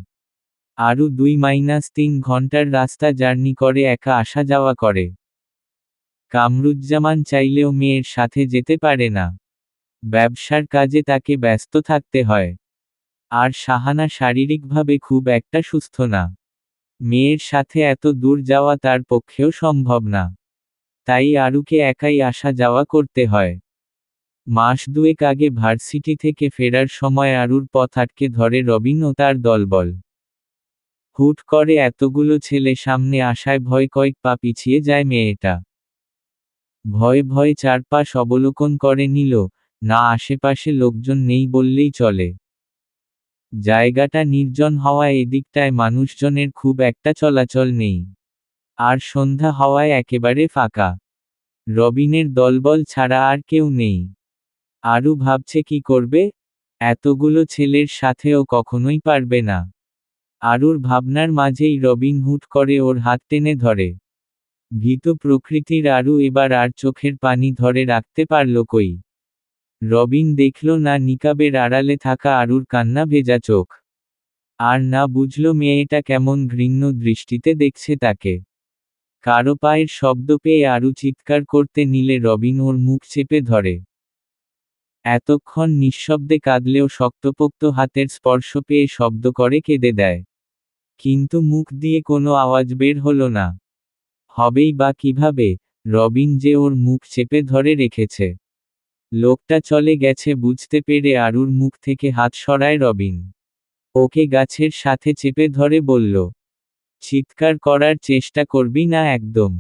Speaker 1: আরও ২-৩ ঘন্টার রাস্তা জার্নি করে একা আসা যাওয়া করে। কামরুজ্জামান চাইলেও মেয়ের সাথে যেতে পারে না। ব্যবসার কাজে তাকে ব্যস্ত থাকতে হয়। আর সাহানা শারীরিকভাবে খুব একটা সুস্থ না। মেয়ের সাথে এত দূর যাওয়া তার পক্ষেও সম্ভব না। তাই আরুকে একাই আসা যাওয়া করতে হয়। মাস ২ আগে ভার্সিটি থেকে ফেরার সময় আরুর পথ আটকে ধরে রবিন ও তার দলবল। হুট করে এতগুলো ছেলে সামনে আসায় ভয় কয়েক পা পিছিয়ে যায় মেয়েটা। ভয়ে ভয়ে চারপাশ অবলোকন করে নিল, না আশেপাশে লোকজন নেই বললেই চলে। জায়গাটা নির্জন হওয়ায় এদিকটায় মানুষজনের খুব একটা চলাচল নেই। আর সন্ধ্যা হওয়ায় একেবারে ফাঁকা। রবিনের দলবল ছাড়া আর কেউ নেই। আরু ভাবছে কি করবে? এতগুলো ছেলের সাথেও কখনোই পারবে না। আরুর ভাবনার মাঝেই রবিন হুট করে ওর হাত টেনে ধরে। ভীতু প্রকৃতির আরু এবার আর চোখের পানি ধরে রাখতে পারল কই। রবিন দেখল না নিকাবের আড়ালে থাকা আরুর কান্না ভেজা চোখ। আর না বুঝল মেয়েটা কেমন ঘৃণ্য দৃষ্টিতে দেখছে তাকে। কারো পায়ের শব্দ পেয়ে আরু চিৎকার করতে নিলে রবিন ওর মুখ চেপে ধরে। এতক্ষণ নিঃশব্দে কাঁদলেও শক্তপোক্ত হাতের স্পর্শ পেয়ে শব্দ করে কেঁদে দেয়। কিন্তু মুখ দিয়ে কোনো আওয়াজ বের হলো না। হবেই বা কিভাবে? রবিন যে ওর মুখ চেপে ধরে রেখেছে। লোকটা চলে গেছে বুঝতে পেরে আরুর মুখ থেকে হাত সরায় রবিন। ওকে গাছের সাথে চেপে ধরে বলল, চিৎকার করার চেষ্টা করবি না একদম।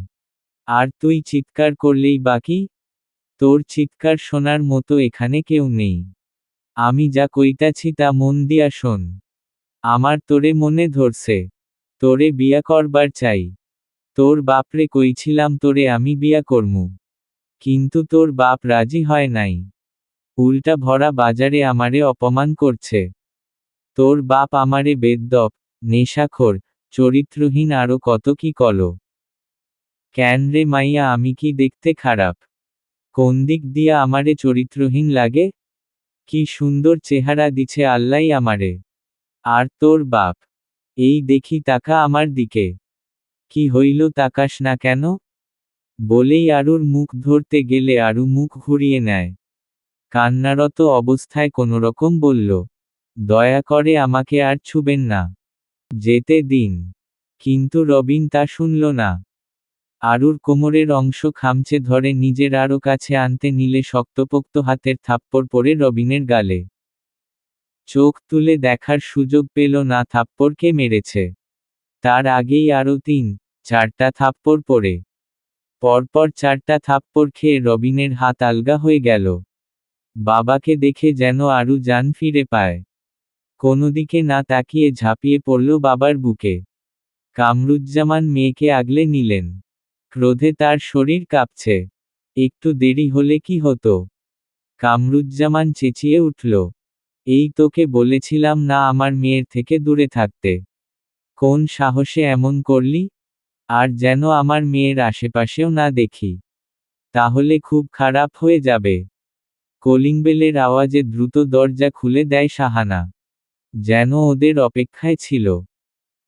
Speaker 1: আর তুই চিৎকার করলেই বাকি? তোর চিৎকার শোনার মতো এখানে কেউ নেই। আমি যা কইতাছি তা মন দিয়া শোন। আমার তোরে মনে ধরছে। তোরে বিয়া করবার চাই। তোর বাপরে কইছিলাম তোরে আমি বিয়া করমু। কিন্তু তোর বাপ রাজি হয় নাই। উল্টা ভরা বাজারে আমারে অপমান করছে। তোর বাপ আমারে বেদ্যপ, নেশাখোর, চরিত্রহীন আরো কত কি কলো। ক্যান রে মাইয়া আমি কি দেখতে খারাপ? কোন দিক দিয়া আমারে চরিত্রহীন লাগে? কি সুন্দর চেহারা দিছে আল্লাই আমারে। আর তোর বাপ? এই দেখি তাকা আমার দিকে। কি হইল তাকাস না কেন? বলেই আরুর মুখ ধরতে গেলে আরু মুখ ঘুরিয়ে নেয়। কান্নারত অবস্থায় কোনোরকম বলল, দয়া করে আমাকে আর ছুবেন না, যেতে দিন। কিন্তু রবিন তা শুনল না। আরুর কোমরের অংশ খামচে ধরে নিজের আরও কাছে আনতে নিলে শক্তপোক্ত হাতের থাপ্পড় পড়ে রবিনের গালে। চোখ তুলে দেখার সুযোগ পেল না থাপ্পড় কে মেরেছে। তার আগেই আরও ৩-৪টা থাপ্পড় পড়ে। পরপর 4টা থাপ্পড় খেয়ে রবিনের হাত আলগা হয়ে গেল। বাবাকে দেখে যেন আরু জান ফিরে পায়। কোনোদিকে না তাকিয়ে ঝাঁপিয়ে পড়ল বাবার বুকে। কামরুজ্জামান মেয়েকে আগলে নিলেন। ক্রোধে তার শরীর কাঁপছে। একটু দেরি হলে কি হতো? কামরুজ্জামান চেঁচিয়ে উঠল, এই তোকে বলেছিলাম না আমার মেয়ের থেকে দূরে থাকতে? কোন সাহসে এমন করলি? আর যেন আমার মেয়ের আশেপাশেও না দেখি। তাহলে খুব খারাপ হয়ে যাবে। কলিং বেলের আওয়াজে দ্রুত দরজা খুলে দেয় সাহানা। যেন ওদের অপেক্ষায় ছিল।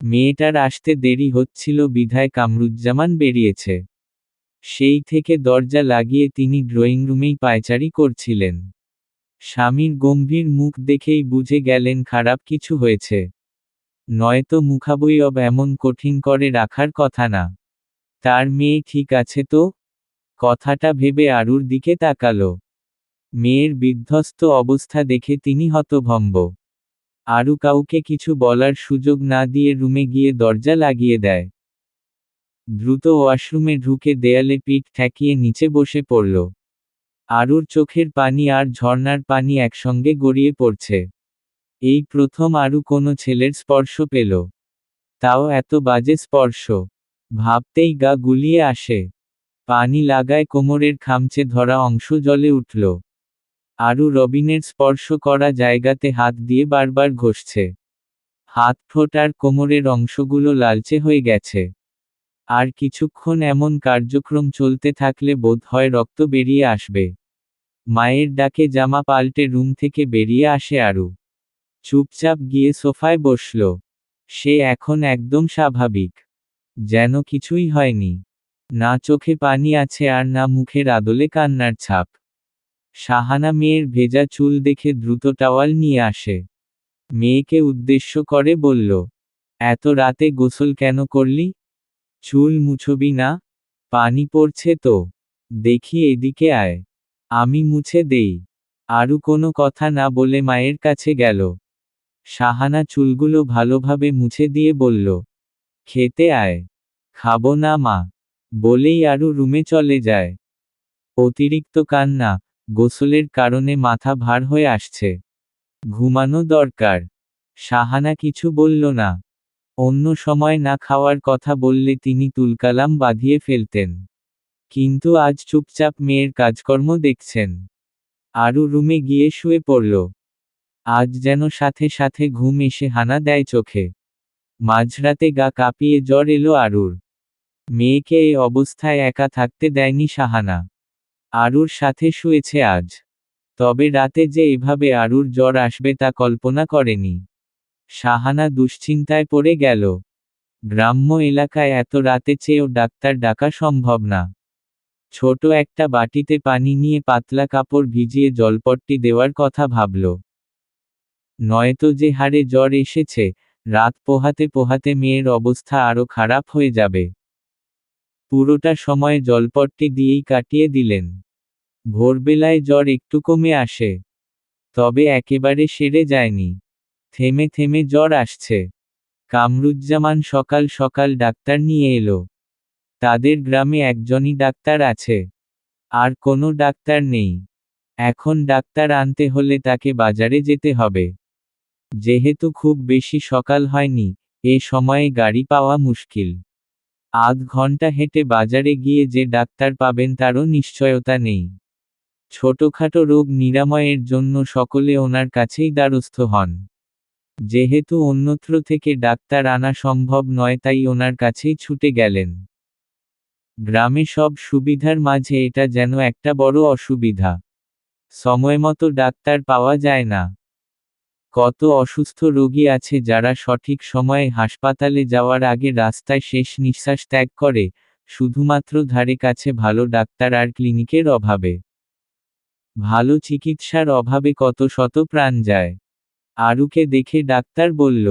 Speaker 1: মেয়েটার আসতে দেরি হচ্ছিল বিধায় কামরুজ্জামান বেরিয়েছে। সেই থেকে দরজা লাগিয়ে তিনি ড্রয়িং রুমেই পায়চারি করছিলেন। স্বামীর গম্ভীর মুখ দেখেই বুঝে গেলেন খারাপ কিছু হয়েছে। নয়তো মুখাবয়ব এমন কঠিন করে রাখার কথা না। তার মেয়ে ঠিক আছে তো? কথাটা ভেবে আরুর দিকে তাকালো। মেয়ের বিধ্বস্ত অবস্থা দেখে তিনি হতভম্ব। আরু কাউকে কিছু বলার সুযোগ না দিয়ে রুমে গিয়ে দরজা লাগিয়ে দেয়। দ্রুত ওয়াশরুমে ঢুকে দেয়ালে পিঠ ঠেকিয়ে নিচে বসে পড়ল। আরুর চোখের পানি আর ঝর্ণার পানি একসঙ্গে গড়িয়ে পড়ছে। এই প্রথম আরু কোনো ছেলের স্পর্শ পেল। তাও এত বাজে স্পর্শ। ভাবতেই গা গুলিয়ে আসে। পানি লাগায় কোমরের খামচে ধরা অংশ জ্বলে উঠল। আরু রবিনের স্পর্শ করা জায়গাতে হাত দিয়ে বারবার ঘষছে। হাত ফোঁটার কোমরের অংশগুলো লালচে হয়ে গেছে। আর কিছুক্ষণ এমন কার্যক্রম চলতে থাকলে বোধ হয় রক্ত বেরিয়ে আসবে। মায়ের ডাকে জামা পাল্টে রুম থেকে বেরিয়ে আসে আরু। চুপচাপ গিয়ে সোফায় বসল। সে এখন একদম স্বাভাবিক। যেন কিছুই হয়নি। না চোখে পানি আছে আর না মুখের আদলে কান্নার ছাপ। সাহানা মেয়ের ভেজা চুল দেখে দ্রুত টাওয়াল নিয়ে আসে। মেয়েকে উদ্দেশ্য করে বলল, এত রাতে গোসল কেন করলি? চুল মুছবি না? পানি পড়ছে তো। দেখি এদিকে আয়। আমি মুছে দেই। আরু কোনো কথা না বলে মায়ের কাছে গেল। সাহানা চুলগুলো ভালোভাবে মুছে দিয়ে বলল, খেতে আয়। খাবো না মা। বলেই আরু রুমে চলে যায়। অতিরিক্ত কান্না, গোসলের কারণে মাথা ভার হয়ে আসছে। ঘুমানো দরকার। সাহানা কিছু বলল না। অন্য সময় না খাওয়ার কথা বললে তিনি তুলকালাম বাঁধিয়ে ফেলতেন। কিন্তু আজ চুপচাপ মেয়ের কাজকর্ম দেখছেন। আরু রুমে গিয়ে শুয়ে পড়ল। আজ যেন সাথে সাথে ঘুম এসে হানা দেয় চোখে। মাঝরাতে গা কাঁপিয়ে জ্বর এলো আরুর। মেয়েকে এই অবস্থায় একা থাকতে দেয়নি সাহানা। আরুর সাথে শুয়েছে আজ। তবে রাতে যে এভাবে আরুর জ্বর আসবে তা কল্পনা করেনি। সাহানা দুশ্চিন্তায় পড়ে গেল। গ্রাম্য এলাকায় এত রাতে চেয়েও ডাক্তার ডাকা সম্ভব না। ছোট একটা বাটিতে পানি নিয়ে পাতলা কাপড় ভিজিয়ে জলপট্টি দেওয়ার কথা ভাবল। নয়তো যে হারে জ্বর এসেছে, রাত পোহাতে পোহাতে মেয়ের অবস্থা আরও খারাপ হয়ে যাবে। পুরোটা সময় জলপট্টি দিয়েই কাটিয়ে দিলেন। ভোরবেলায় জ্বর একটু কমে আসে। তবে একেবারে সেরে যায়নি। থেমে থেমে জ্বর আসছে। কামরুজ্জামান সকাল সকাল ডাক্তার নিয়ে এলো। তাদের গ্রামে একজনই ডাক্তার আছে। আর কোনো ডাক্তার নেই। এখন ডাক্তার আনতে হলে তাকে বাজারে যেতে হবে। যেহেতু খুব বেশি সকাল হয়নি, এ সময়ে গাড়ি পাওয়া মুশকিল। আধ ঘন্টা হেঁটে বাজারে গিয়ে যে ডাক্তার পাবেন তারও নিশ্চয়তা নেই। ছোটখাটো রোগ নিরাময়ের জন্য সকলে ওনার কাছেই দ্বারস্থ হন। যেহেতু অন্যত্র থেকে ডাক্তার আনা সম্ভব নয় তাই ওনার কাছেই ছুটে গেলেন। গ্রামে সব সুবিধার মাঝে এটা যেন একটা বড় অসুবিধা। সময়মতো ডাক্তার পাওয়া যায় না। কত অসুস্থ রোগী আছে যারা সঠিক সময়ে হাসপাতালে যাওয়ার আগে রাস্তায় শেষ নিঃশ্বাস ত্যাগ করে, শুধুমাত্র ধারে কাছে ভালো ডাক্তার আর ক্লিনিকের অভাবে। ভালো চিকিৎসার অভাবে কত শত প্রাণ যায়। আরুকে দেখে ডাক্তার বলল,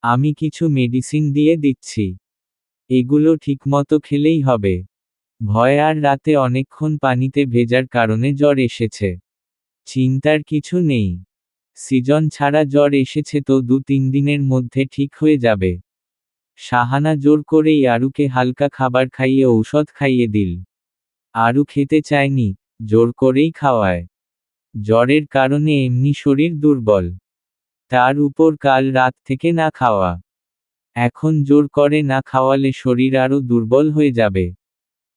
Speaker 1: আমি কিছু মেডিসিন দিয়ে দিচ্ছি, এগুলো ঠিকমতো খেলেই হবে। ভয় আর রাতে অনেকক্ষণ পানিতে ভেজার কারণে জ্বর এসেছে। চিন্তার কিছু নেই, সিজন ছাড়া জ্বর এসেছে তো 2-3 দিনের মধ্যে ঠিক হয়ে যাবে। সাহানা জোর করেই আরুকে হালকা খাবার খাইয়ে ঔষধ খাইয়ে দিল। আরু খেতে চায়নি, জোর করেই খাওয়ায়। জ্বরের কারণে এমনি শরীর দুর্বল, তার উপর কাল রাত থেকে না খাওয়া। এখন জোর করে না খাওয়ালে শরীর আরও দুর্বল হয়ে যাবে।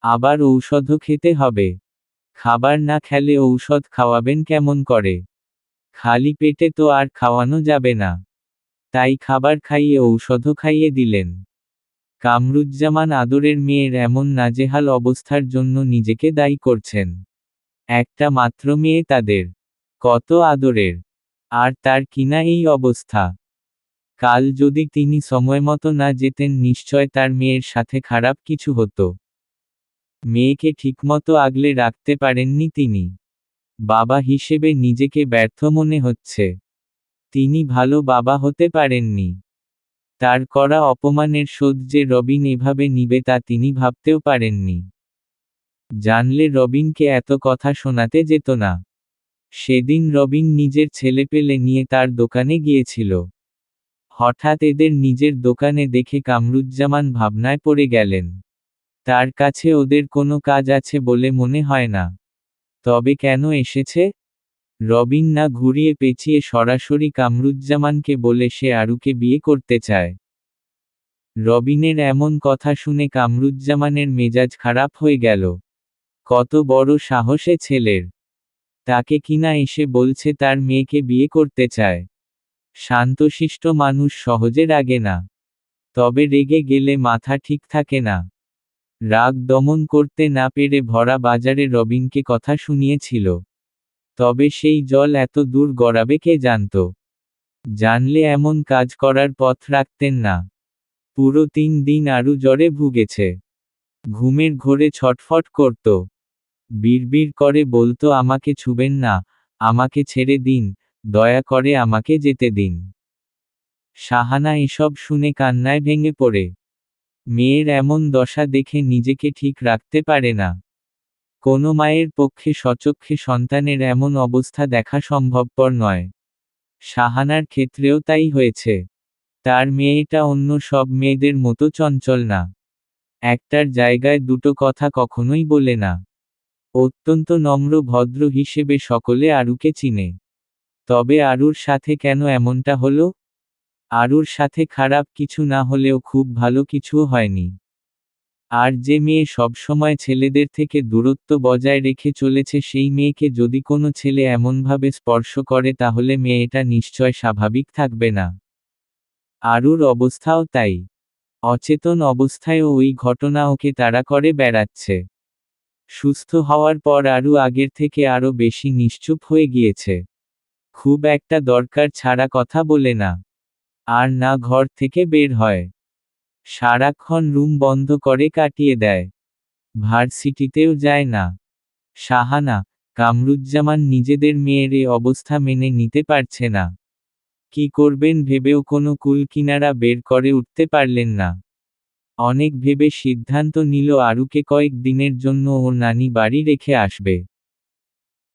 Speaker 1: আবার ঔষধও খেতে হবে। খাবার না খেলে ঔষধ খাওয়াবেন কেমন করে? খালি পেটে তো আর খাওয়ানো যাবে না। তাই খাবার খাইয়ে ঔষধও খাইয়ে দিলেন। কামরুজ্জামান আদরের মেয়ের এমন নাজেহাল অবস্থার জন্য নিজেকে দায়ী করছেন। একটা মাত্র মেয়ে তাদের, কত আদরের, আর তার কিনা এই অবস্থা। কাল যদি তিনি সময়মতো না যেতেন নিশ্চয় তার মেয়ের সাথে খারাপ কিছু হতো। মেয়েকে ঠিকমতো আগলে রাখতে পারেননি তিনি। বাবা হিসেবে নিজেকে ব্যর্থ মনে হচ্ছে। তিনি ভালো বাবা হতে পারেননি। তার করা অপমানের শোধ যে রবিন এভাবে নিবে তা তিনি ভাবতেও পারেননি। জানলে রবিনকে এত কথা শোনাতে যেত না। সেদিন রবিন নিজের ছেলেপেলে নিয়ে তার দোকানে গিয়েছিল। হঠাৎ এদের নিজের দোকানে দেখে কামরুজ্জামান ভাবনায় পড়ে গেলেন। তার কাছে ওদের কোনো কাজ আছে বলে মনে হয় না। তবে কেন এসেছে? রবিন না ঘুরিয়ে পেঁচিয়ে সরাসরি কামরুজ্জামানকে বলে সে আরুকে বিয়ে করতে চায়। রবিনের এমন কথা শুনে কামরুজ্জামানের মেজাজ খারাপ হয়ে গেল। কত বড় সাহস এ ছেলের! তাকে কিনা এসে বলছে তার মেয়েকে বিয়ে করতে চায়। শান্তশিষ্ট মানুষ সহজে রাগে না, তবে রেগে গেলে মাথা ঠিক থাকে না। রাগ দমন করতে না পেরে ভরা বাজারে রবিনকে কথা শুনিয়েছিল। তবে সেই জল এত দূর গড়াবে কে জানত? জানলে এমন কাজ করার পথ রাখতেন না। পুরো 3 দিন আরু জ্বরে ভুগেছে। ঘুমের ঘোরে ছটফট করত। বিড়বিড় করে বলতো আমাকে ছুবেন না, আমাকে ছেড়ে দিন, দয়া করে আমাকে যেতে দিন। সাহানা এসব শুনে কান্নায় ভেঙে পড়ে। মেয়ের এমন দশা দেখে নিজেকে ঠিক রাখতে পারে না। কোনো মায়ের পক্ষে সচক্ষে সন্তানের এমন অবস্থা দেখা সম্ভবপর নয়। সাহানার ক্ষেত্রেও তাই হয়েছে। তার মেয়েটা অন্য সব মেয়েদের মতো চঞ্চল না। একটার জায়গায় দুটো কথা কখনোই বলে না। অত্যন্ত নম্র ভদ্র হিসেবে সকলে আরুকে চিনে। তবে আরুর সাথে কেন এমনটা হলো? আরুর সাথে খারাপ কিছু না হলেও খুব ভালো কিছুও হয়নি। আর যে মেয়ে সবসময় ছেলেদের থেকে দূরত্ব বজায় রেখে চলেছে সেই মেয়েকে যদি কোনো ছেলে এমনভাবে স্পর্শ করে তাহলে মেয়েটা নিশ্চয় স্বাভাবিক থাকবে না। আরুর অবস্থাও তাই। অচেতন অবস্থায়ও ওই ঘটনা ওকে তাড়া করে বেড়াচ্ছে। সুস্থ হওয়ার পর আরু আগের থেকে আরও বেশি নিশ্চুপ হয়ে গিয়েছে। খুব একটা দরকার ছাড়া কথা বলে না। আর না ঘর থেকে বের হয়। সারাক্ষণ রুম বন্ধ করে কাটিয়ে দেয়। ভার্সিটিতেও যায় না। সাহানা, কামরুজ্জামান নিজেদের মেয়ের এ অবস্থা মেনে নিতে পারছে না। কি করবেন ভেবেও কোনো কুলকিনারা বের করে উঠতে পারলেন না। অনেক ভেবে সিদ্ধান্ত নিল আরুকে কয়েক দিনের জন্য ওর নানি বাড়ি রেখে আসবে।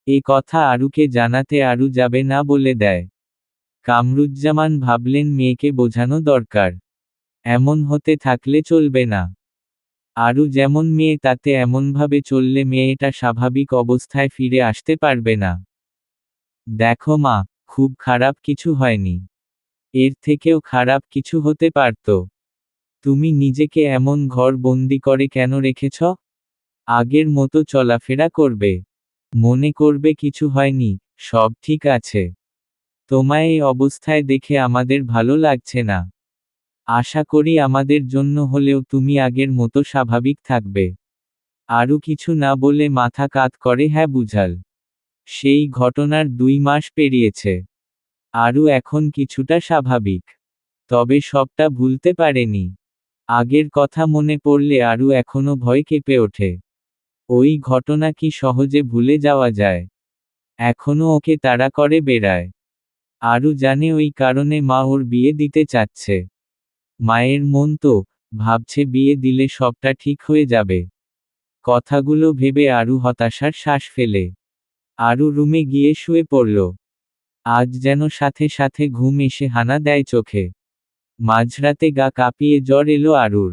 Speaker 1: এ কথা আরুকে জানাতে আরু যাবে না বলে দেয়। কামরুজ্জামান ভাবলেন মেয়েকে বোঝানো দরকার। এমন হতে থাকলে চলবে না। আরু যেমন মেয়ে তাতে এমনভাবে চললে মেয়েটা স্বাভাবিক অবস্থায় ফিরে আসতে পারবে না। দেখো মা, খুব খারাপ কিছু হয়নি। এর থেকেও খারাপ কিছু হতে পারত। তুমি নিজেকে এমন ঘর বন্দি করে কেন রেখেছ? আগের মতো চলাফেরা করবে। মনে করবে কিছু হয়নি, সব ঠিক আছে। তোমায় এই অবস্থায় দেখে আমাদের ভালো লাগছে না। আশা করি আমাদের জন্য হলেও তুমি আগের মতো স্বাভাবিক থাকবে। আরু কিছু না বলে মাথা কাত করে হ্যাঁ বুঝাল। সেই ঘটনার 2 মাস পেরিয়েছে। আরু এখন কিছুটা স্বাভাবিক। তবে সবটা ভুলতে পারেনি। আগের কথা মনে পড়লে আরু এখনো ভয় কেঁপে ওঠে। ওই ঘটনা কি সহজে ভুলে যাওয়া যায়? এখনো ওকে তাড়া করে বেড়ায়। আরু জানে ওই কারণে মা ওর বিয়ে দিতে চাচ্ছে। মায়ের মন তো ভাবছে বিয়ে দিলে সবটা ঠিক হয়ে যাবে। কথাগুলো ভেবে আরু হতাশার শ্বাস ফেলে। আরু রুমে গিয়ে শুয়ে পড়ল। আজ যেন সাথে সাথে ঘুম এসে হানা দেয় চোখে। মাঝরাতে গা কাঁপিয়ে জ্বর এলো আরুর।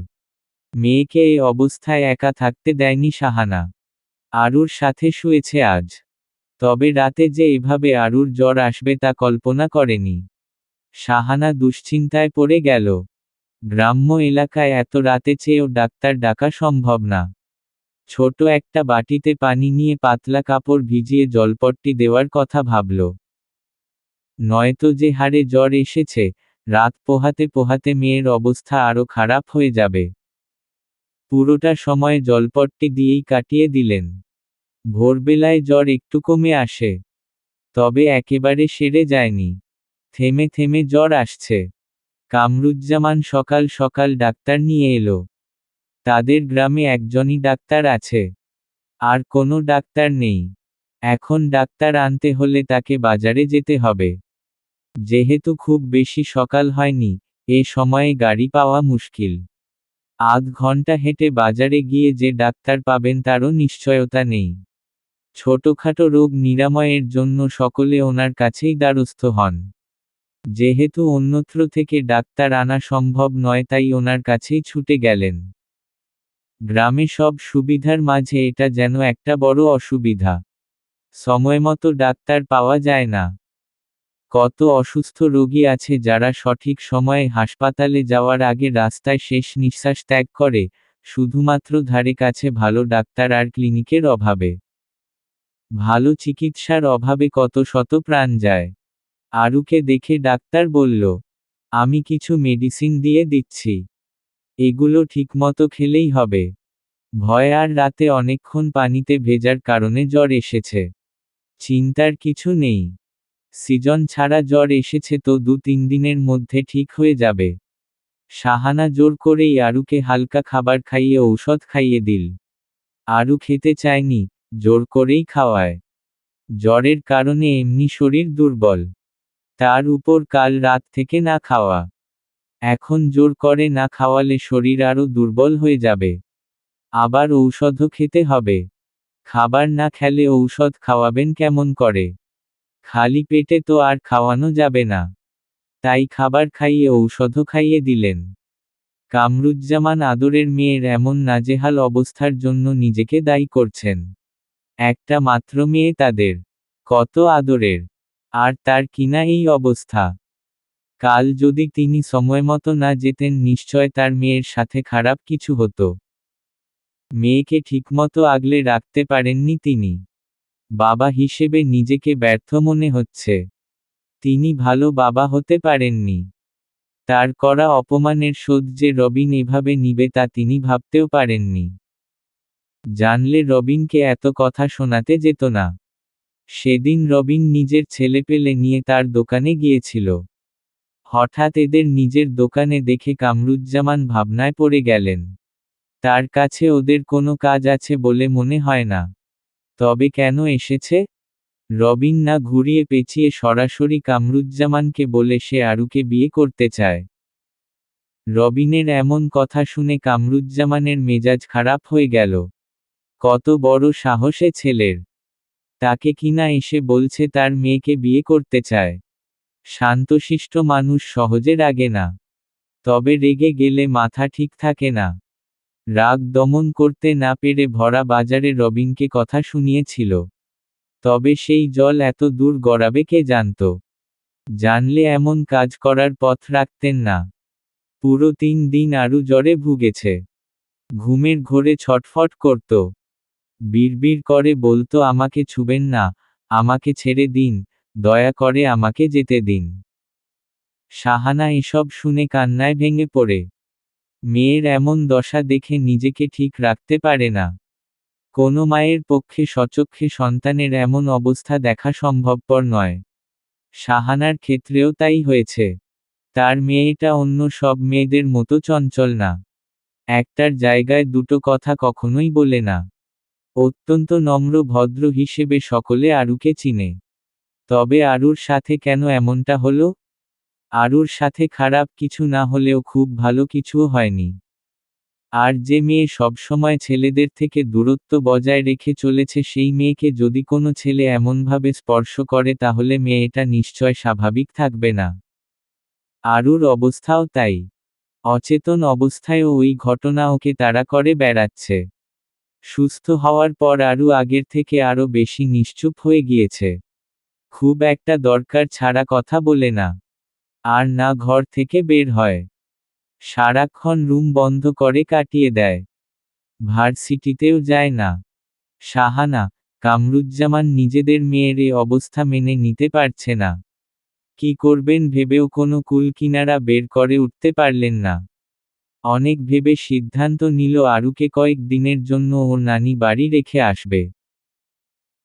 Speaker 1: মেয়েকে এই অবস্থায় একা থাকতে দেয়নি সাহানা। আরুর সাথে শুয়েছে আজ। তবে রাতে যে এভাবে আরুর জ্বর আসবে তা কল্পনা করেনি। সাহানা দুশ্চিন্তায় পড়ে গেল। গ্রাম্য এলাকায় এত রাতে চেয়েও ডাক্তার ডাকা সম্ভব না। ছোট একটা বাটিতে পানি নিয়ে পাতলা কাপড় ভিজিয়ে জলপট্টি দেওয়ার কথা ভাবল। নয়তো যে হারে জ্বর এসেছে, রাত পোহাতে পোহাতে মেয়ের অবস্থা আরো খারাপ হয়ে যাবে। পুরোটা সময় জলপট্টি দিয়েই কাটিয়ে দিলেন। ভোরবেলায় জ্বর একটু কমে আসে। তবে একেবারে সেরে যায়নি। থেমে থেমে জ্বর আসছে। কামরুজ্জামান সকাল সকাল ডাক্তার নিয়ে এলো। তাদের গ্রামে একজনই ডাক্তার আছে। আর কোনো ডাক্তার নেই। এখন ডাক্তার আনতে হলে তাকে বাজারে যেতে হবে। যেহেতু খুব বেশি সকাল হয়নি, এ সময়ে গাড়ি পাওয়া মুশকিল। আধ ঘন্টা হেঁটে বাজারে গিয়ে যে ডাক্তার পাবেন তারও নিশ্চয়তা নেই। ছোটখাটো রোগ নিরাময়ের জন্য সকলে ওনার কাছেই দ্বারস্থ হন। যেহেতু অন্যত্র থেকে ডাক্তার আনা সম্ভব নয় তাই ওনার কাছেই ছুটে গেলেন। গ্রামে সব সুবিধার মাঝে এটা যেন একটা বড় অসুবিধা। সময়মতো ডাক্তার পাওয়া যায় না। কত অসুস্থ রোগী আছে যারা সঠিক সময়ে হাসপাতালে যাওয়ার আগে রাস্তায় শেষ নিঃশ্বাস ত্যাগ করে, শুধুমাত্র ধারে কাছে ভালো ডাক্তার আর ক্লিনিকের অভাবে। ভালো চিকিৎসার অভাবে কত শত প্রাণ যায়। আরুকে দেখে ডাক্তার বলল, আমি কিছু মেডিসিন দিয়ে দিচ্ছি। এগুলো ঠিকমতো খেলেই হবে। ভয় আর রাতে অনেকক্ষণ পানিতে ভেজার কারণে জ্বর এসেছে। চিন্তার কিছু নেই। সিজন ছাড়া জ্বর এসেছে তো 2-3 দিনের মধ্যে ঠিক হয়ে যাবে। সাহানা জোর করেই আরুকে হালকা খাবার খাইয়ে ঔষধ খাইয়ে দিল। আরু খেতে চায়নি, জোর করেই খাওয়ায়। জ্বরের কারণে এমনি শরীর দুর্বল। তার উপর কাল রাত থেকে না খাওয়া। এখন জোর করে না খাওয়ালে শরীর আরো দুর্বল হয়ে যাবে। আবার ঔষধও খেতে হবে। খাবার না খেলে ঔষধ খাওয়াবেন কেমন করে? খালি পেটে তো আর খাওয়ানো যাবে না। তাই খাবার খাইয়ে ঔষধও খাইয়ে দিলেন। কামরুজ্জামান আদরের মেয়ের এমন নাজেহাল অবস্থার জন্য নিজেকে দায়ী করছেন। একটা মাত্র মেয়ে তাদের। কত আদরের। আর তার কিনা এই অবস্থা। কাল যদি তিনি সময়মতো না যেতেন নিশ্চয় তার মেয়ের সাথে খারাপ কিছু হতো। মেয়েকে ঠিকমতো আগলে রাখতে পারেননি তিনি। বাবা হিসেবে নিজেকে ব্যর্থ মনে হচ্ছে। তিনি ভালো বাবা হতে পারেননি। তার করা অপমানের শোধ যে রবিন এভাবে নিবে তা তিনি ভাবতেও পারেননি। জানলে রবিনকে এত কথা শোনাতে যেত না। সেদিন রবিন নিজের ছেলেপেলে নিয়ে তার দোকানে গিয়েছিল। হঠাৎ এদের নিজের দোকানে দেখে কামরুজ্জামান ভাবনায় পড়ে গেলেন। তার কাছে ওদের কোনো কাজ আছে বলে মনে হয় না। তবে কেন এসেছে? রবিন না ঘুরিয়ে পেঁচিয়ে সরাসরি কামরুজ্জামানকে বলে সে আরুকে বিয়ে করতে চায়। রবিনের এমন কথা শুনে কামরুজ্জামানের মেজাজ খারাপ হয়ে গেল। কত বড় সাহস এ ছেলের! তাকে কিনা এসে বলছে তার মেয়েকে বিয়ে করতে চায়। শান্তশিষ্ট মানুষ সহজে রাগে না। তবে রেগে গেলে মাথা ঠিক থাকে না। রাগ দমন করতে না পেরে ভরা বাজারে রবিনকে কথা শুনিয়েছিল। তবে সেই জল এত দূর গড়াবে কে জানত? জানলে এমন কাজ করার পথ রাখতেন না। পুরো 3 দিন আরু জ্বরে ভুগেছে। ঘুমের ঘোরে ছটফট করত। বিড়বিড় করে বলতো আমাকে ছুবেন না, আমাকে ছেড়ে দিন, দয়া করে আমাকে যেতে দিন। সাহানা এসব শুনে কান্নায় ভেঙে পড়ে। মেয়ের এমন দশা দেখে নিজেকে ঠিক রাখতে পারে না। কোনো মায়ের পক্ষে স্বচক্ষে সন্তানের এমন অবস্থা দেখা সম্ভবপর নয়। সাহানার ক্ষেত্রেও তাই হয়েছে। তার মেয়েটা অন্য সব মেয়েদের মতো চঞ্চল না। একটার জায়গায় দুটো কথা কখনোই বলে না। অত্যন্ত নম্র ভদ্র হিসেবে সকলে আরুকে চিনে। তবে আরুর সাথে কেন এমনটা হলো? আরুর সাথে খারাপ কিছু না হলেও খুব ভালো কিছুও হয়নি। আর যে মেয়ে সবসময় ছেলেদের থেকে দূরত্ব বজায় রেখে চলেছে সেই মেয়েকে যদি কোনো ছেলে এমনভাবে স্পর্শ করে তাহলে মেয়েটা নিশ্চয় স্বাভাবিক থাকবে না। আরুর অবস্থাও তাই। অচেতন অবস্থায়ও ওই ঘটনা ওকে তাড়া করে বেড়াচ্ছে। সুস্থ হওয়ার পর আরু আগের থেকে আরো বেশি নিশ্চুপ হয়ে গিয়েছে। খুব একটা দরকার ছাড়া কথা বলে না। আর না ঘর থেকে বের হয়। সারাক্ষণ রুম বন্ধ করে কাটিয়ে দেয়। ভার্সিটিতেও যায় না। শাহানা, কামরুজ্জামান নিজেদের মেয়ের এ অবস্থা মেনে নিতে পারছে না। কি করবেন ভেবেও কোনো কুল কিনারা বের করে উঠতে পারলেন না। অনেক ভেবে সিদ্ধান্ত নিল আরুকে কয়েক দিনের জন্য ওর নানি বাড়ি রেখে আসবে।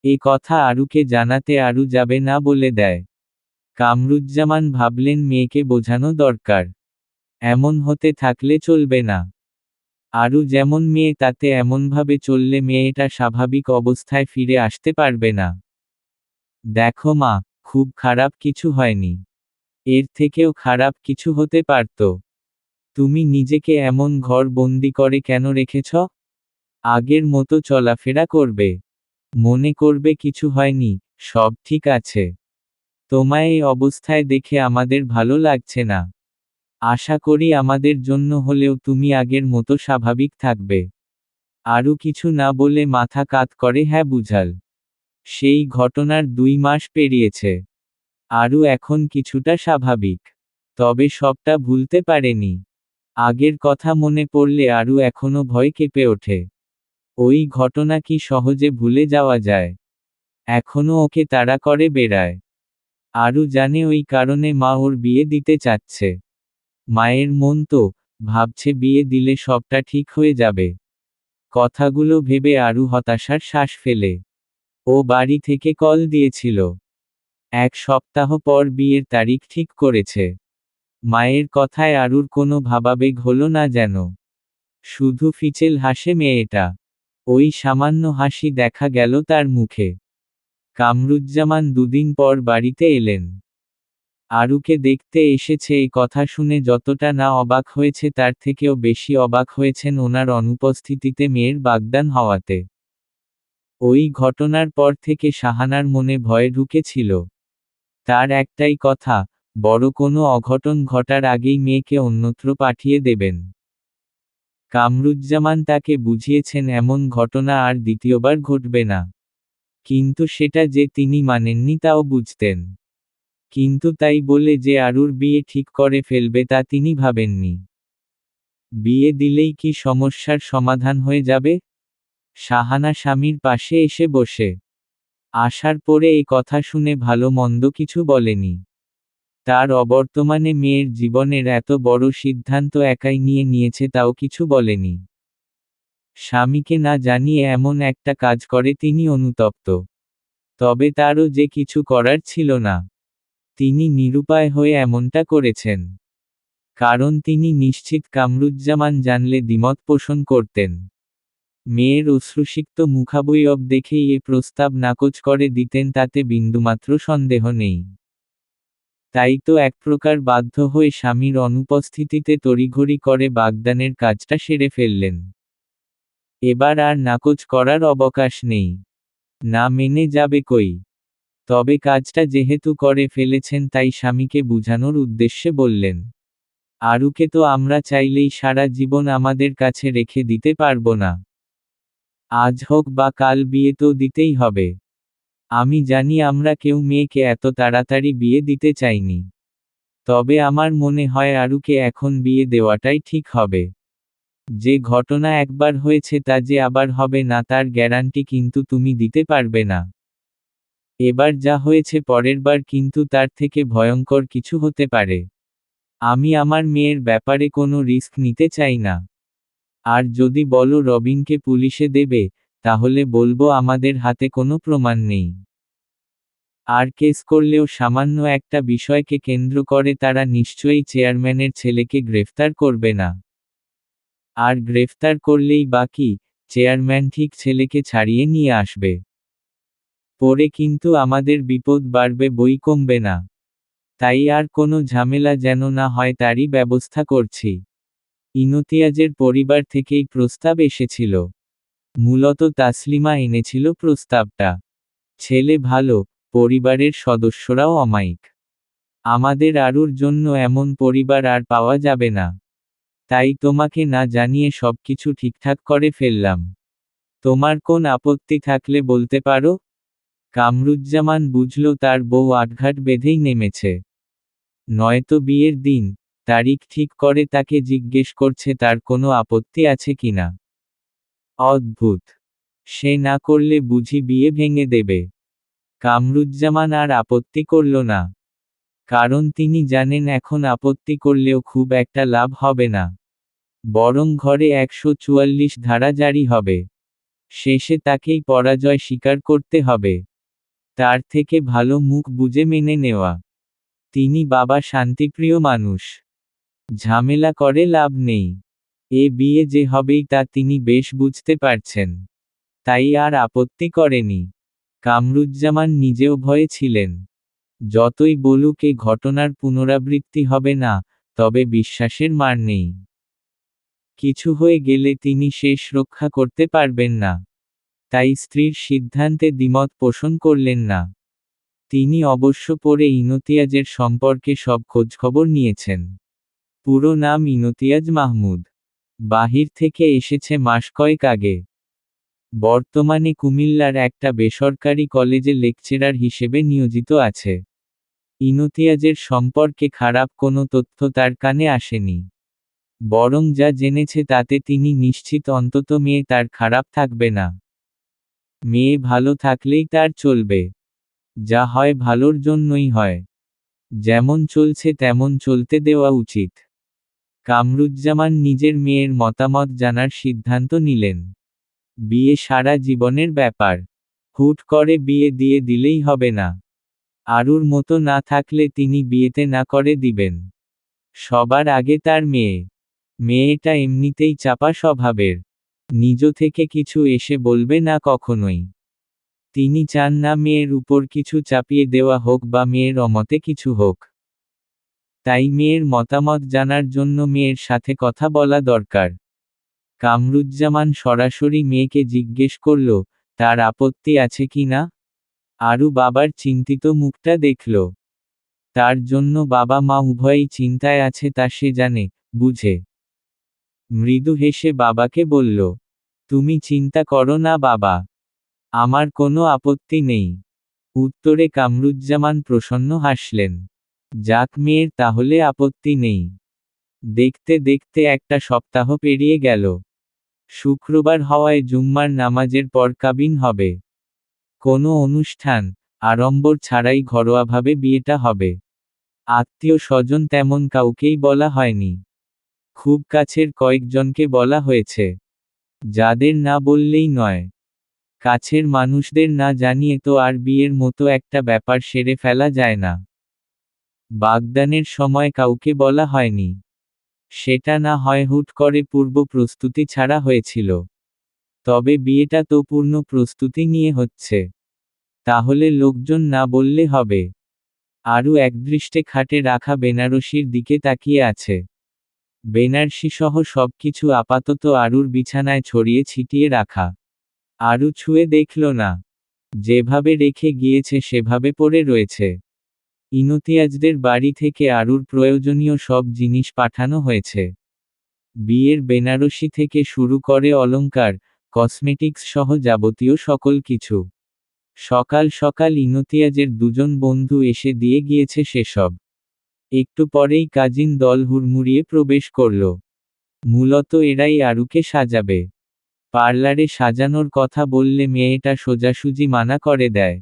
Speaker 1: এ কথা আরুকে জানাতে আরু যাবে না বলে দেয়। কামরুজ্জামান ভাবলেন মেয়েকে বোঝানো দরকার। এমন হতে থাকলে চলবে না। আরু যেমন মেয়ে তাতে এমনভাবে চললে মেয়েটা স্বাভাবিক অবস্থায় ফিরে আসতে পারবে না। দেখো মা, খুব খারাপ কিছু হয়নি। এর থেকেও খারাপ কিছু হতে পারত। তুমি নিজেকে এমন ঘর বন্দি করে কেন রেখেছ? আগের মতো চলাফেরা করবে। মনে করবে কিছু হয়নি, সব ঠিক আছে। তোমায় এই অবস্থায় দেখে আমাদের ভালো লাগছে না। আশা করি আমাদের জন্য হলেও তুমি আগের মতো স্বাভাবিক থাকবে। আরু কিছু না বলে মাথা কাত করে হ্যাঁ বুঝাল। সেই ঘটনার 2 মাস পেরিয়েছে। আরু এখন কিছুটা স্বাভাবিক। তবে সবটা ভুলতে পারেনি। আগের কথা মনে পড়লে আরু এখনো ভয় কেঁপে ওঠে। ওই ঘটনা কি সহজে ভুলে যাওয়া যায়? এখনো ওকে তাড়া করে বেড়ায়। আরু জানে ওই কারণে মা ওর বিয়ে দিতে চাচ্ছে। মায়ের মন তো ভাবছে বিয়ে দিলে সবটা ঠিক হয়ে যাবে। কথাগুলো ভেবে আরু হতাশার শ্বাস ফেলে। ও বাড়ি থেকে কল দিয়েছিল। 1 সপ্তাহ পর বিয়ের তারিখ ঠিক করেছে। মায়ের কথায় আরুর কোনো ভাবাবেগ হলো না যেন। শুধু ফিচেল হাসে মেয়েটা। ওই সামান্য হাসি দেখা গেল তার মুখে। কামরুজ্জামান 2 দিন পর বাড়িতে এলেন। আরুকে দেখতে এসেছে এই কথা শুনে যতটা না অবাক হয়েছে তার থেকেও বেশি অবাক হয়েছেন ওনার অনুপস্থিতিতে মেয়ের বাগদান হওয়াতে। ওই ঘটনার পর থেকে শাহানার মনে ভয় ঢুকেছিল। তার একটাই কথা, বড় কোনো অঘটন ঘটার আগেই মেয়েকে অন্যত্র পাঠিয়ে দেবেন। কামরুজ্জামান তাকে বুঝিয়েছেন এমন ঘটনা আর দ্বিতীয়বার ঘটবে না। কিন্তু সেটা যে তিনি মানেননি তাও বুঝতেন। কিন্তু তাই বলে যে আরুর বিয়ে ঠিক করে ফেলবে তা তিনি ভাবেননি। বিয়ে দিলেই কি সমস্যার সমাধান হয়ে যাবে? শাহানা স্বামীর পাশে এসে বসে। আসার পরে এই কথা শুনে ভালো মন্দ কিছু বলেনি। তার অবর্তমানে মেয়ের জীবনের এত বড় সিদ্ধান্ত একাই নিয়ে নিয়েছে তাও কিছু বলেনি। স্বামীকে না জানিয়ে এমন একটা কাজ করে তিনি অনুতপ্ত। তবে তারও যে কিছু করার ছিল না। তিনি নিরুপায় হয়ে এমনটা করেছেন। কারণ তিনি নিশ্চিত কামরুজ্জামান জানলে দ্বিমত পোষণ করতেন। মেয়ের অশ্রুসিক্ত মুখাবয়ব দেখেই এ প্রস্তাব নাকচ করে দিতেন তাতে বিন্দুমাত্র সন্দেহ নেই। তাই তো এক প্রকার বাধ্য হয়ে স্বামীর অনুপস্থিতিতে তড়িঘড়ি করে বাগদানের কাজটা সেরে ফেললেন। এবার আর নাকচ করার অবকাশ নেই। না মেনে যাবে কই। তবে কাজটা যেহেতু করে ফেলেছেন তাই স্বামীকে বুঝানোর উদ্দেশ্যে বললেন। আরুকে তো আমরা চাইলেই সারা জীবন আমাদের কাছে রেখে দিতে পারবো না। আজ হোক বা কাল বিয়ে তো দিতেই হবে। আমি জানি আমরা কেউ মেয়েকে এত তাড়াতাড়ি বিয়ে দিতে চাইনি। তবে আমার মনে হয় আরুকে এখন বিয়ে দেওয়াটাই ঠিক হবে। যে ঘটনা একবার হয়েছে তা যে আবার হবে না তার গ্যারান্টি কিন্তু তুমি দিতে পারবে না। এবার যা হয়েছে পরেরবার কিন্তু তার থেকে ভয়ঙ্কর কিছু হতে পারে। আমি আমার মেয়ের ব্যাপারে কোনো রিস্ক নিতে চাই না। আর যদি বলো রবিনকে পুলিশে দেবে, তাহলে বলবো আমাদের হাতে কোনো প্রমাণ নেই। আর কেস করলেও সামান্য একটা বিষয়কে কেন্দ্র করে তারা নিশ্চয়ই চেয়ারম্যানের ছেলেকে গ্রেফতার করবে না। আর গ্রেফতার করলেই বাকি, চেয়ারম্যান ঠিক ছেলেকে ছাড়িয়ে নিয়ে আসবে। পরে কিন্তু আমাদের বিপদ বাড়বে বই কমবে না। তাই আর কোনো ঝামেলা যেন না হয় তারই ব্যবস্থা করছি। ইমতিয়াজের পরিবার থেকেই প্রস্তাব এসেছিল। মূলত তাসলিমা এনেছিল প্রস্তাবটা। ছেলে ভালো, পরিবারের সদস্যরাও অমায়িক। আমাদের আরুর জন্য এমন পরিবার আর পাওয়া যাবে না। তাই তোমাকে না জানিয়ে সবকিছু ঠিকঠাক করে ফেললাম। তোমার কোন আপত্তি থাকলে বলতে পারো। কামরুজ্জামান বুঝল তার বউ আটঘাট বেঁধেই নেমেছে। নয়তো বিয়ের দিন, তারিখ ঠিক করে তাকে জিজ্ঞেস করছে তার কোনো আপত্তি আছে কিনা। অদ্ভুত। সে না করলে বুঝি বিয়ে ভেঙে দেবে। কামরুজ্জামান আর আপত্তি করল না। কারণ তিনি জানেন এখন আপত্তি করলেও খুব একটা লাভ হবে না। বরং ঘরে 144 ধারা জারি হবে। শেষে তাকেই পরাজয় স্বীকার করতে হবে। তার থেকে ভালো মুখ বুজে মেনে নেওয়া। তিনি বাবা শান্তিপ্রিয় মানুষ। ঝামেলা করে লাভ নেই। এ বিয়ে যে হবেই তা তিনি বেশ বুঝতে পারছেন। তাই আর আপত্তি করেনি। কামরুজ্জামান নিজেও ভয়ে ছিলেন। যতই বলুক এ ঘটনার পুনরাবৃত্তি হবে না, তবে বিশ্বাসের মার নেই। কিছু হয়ে গেলে তিনি শেষ রক্ষা করতে পারবেন না। তাই স্ত্রীর সিদ্ধান্তে দ্বিমত পোষণ করলেন না। তিনি অবশ্য পরে ইমতিয়াজের সম্পর্কে সব খোঁজখবর নিয়েছেন। পুরো নাম ইমতিয়াজ মাহমুদ। বাহির থেকে এসেছে মাস কয়েক আগে। বর্তমানে কুমিল্লার একটা বেসরকারি কলেজে লেকচারার হিসেবে নিয়োজিত আছে। ইমতিয়াজের সম্পর্কে খারাপ কোনো তথ্য তার কানে আসেনি। বরং যা জেনেছে তাতে তিনি নিশ্চিত অন্তত মেয়ে তার খারাপ থাকবে না। মেয়ে ভালো থাকলেই তার চলবে। যা হয় ভালোর জন্যই হয়। যেমন চলছে তেমন চলতে দেওয়া উচিত। কামরুজ্জামান নিজের মেয়ের মতামত জানার সিদ্ধান্ত নিলেন। বিয়ে সারা জীবনের ব্যাপার। হুট করে বিয়ে দিয়ে দিলেই হবে না। আরুর মতো না থাকলে তিনি বিয়েতে না করে দিবেন। সবার আগে তার মেয়ে। মেয়েটা এমনিতেই চাপা স্বভাবের। নিজ থেকে কিছু এসে বলবে না কখনোই। তিনি চান না মেয়ের উপর কিছু চাপিয়ে দেওয়া হোক বা মেয়ের অমতে কিছু হোক। তাই মেয়ের মতামত জানার জন্য মেয়ের সাথে কথা বলা দরকার। কামরুজ্জামান সরাসরি মেয়েকে জিজ্ঞেস করল, তার আপত্তি আছে কি না। আরু বাবার চিন্তিত মুখটা দেখল। তার জন্য বাবা মা উভয়েই চিন্তায় আছে তা সে জানে, বুঝে। মৃদু হেসে বাবাকে বলল, তুমি চিন্তা করো না বাবা। আমার কোনো আপত্তি নেই। উত্তরে কামরুজ্জামান প্রসন্ন হাসলেন। যাক মেয়ের তাহলে আপত্তি নেই। দেখতে দেখতে একটা সপ্তাহ পেরিয়ে গেল। শুক্রবার হওয়ায় জুম্মার নামাজের পর কাবিন হবে। কোনো অনুষ্ঠান, আড়ম্বর ছাড়াই ঘরোয়াভাবে বিয়েটা হবে। আত্মীয় স্বজন তেমন কাউকেই বলা হয়নি। খুব কাছের কয়েকজনকে বলা হয়েছে। যাদের না বললেই নয়। কাছের মানুষদের না জানিয়ে তো আর বিয়ের মতো একটা ব্যাপার সেরে ফেলা যায় না। বাগদানের সময় কাউকে বলা হয়নি। সেটা না হয় হুট করে পূর্ব প্রস্তুতি ছাড়া হয়েছিল। তবে বিয়েটা তো পূর্ণ প্রস্তুতি নিয়ে হচ্ছে। তাহলে লোকজন না বললে হবে। আরও একদৃষ্টে খাটে রাখা বেনারসির দিকে তাকিয়ে আছে। বেনারসি সহ সবকিছু আপাতত আরুর বিছানায় ছড়িয়ে ছিটিয়ে রাখা। আরু ছুঁয়ে দেখল না। যেভাবে রেখে গিয়েছে সেভাবে পড়ে রয়েছে। ইমতিয়াজদের বাড়ি থেকে আরুর প্রয়োজনীয় সব জিনিস পাঠানো হয়েছে। বিয়ের বেনারসি থেকে শুরু করে অলংকার, কসমেটিক্স সহ যাবতীয় সকল কিছু। সকাল সকাল ইমতিয়াজের দুজন বন্ধু এসে দিয়ে গিয়েছে সেসব। একটু পরেই কাজিন দল হুড়মুড়িয়ে প্রবেশ করল। মূলত এরাই আরুকে সাজাবে। পার্লারে সাজানোর কথা বললে মেয়েটা সোজাসুজি মানা করে দেয়।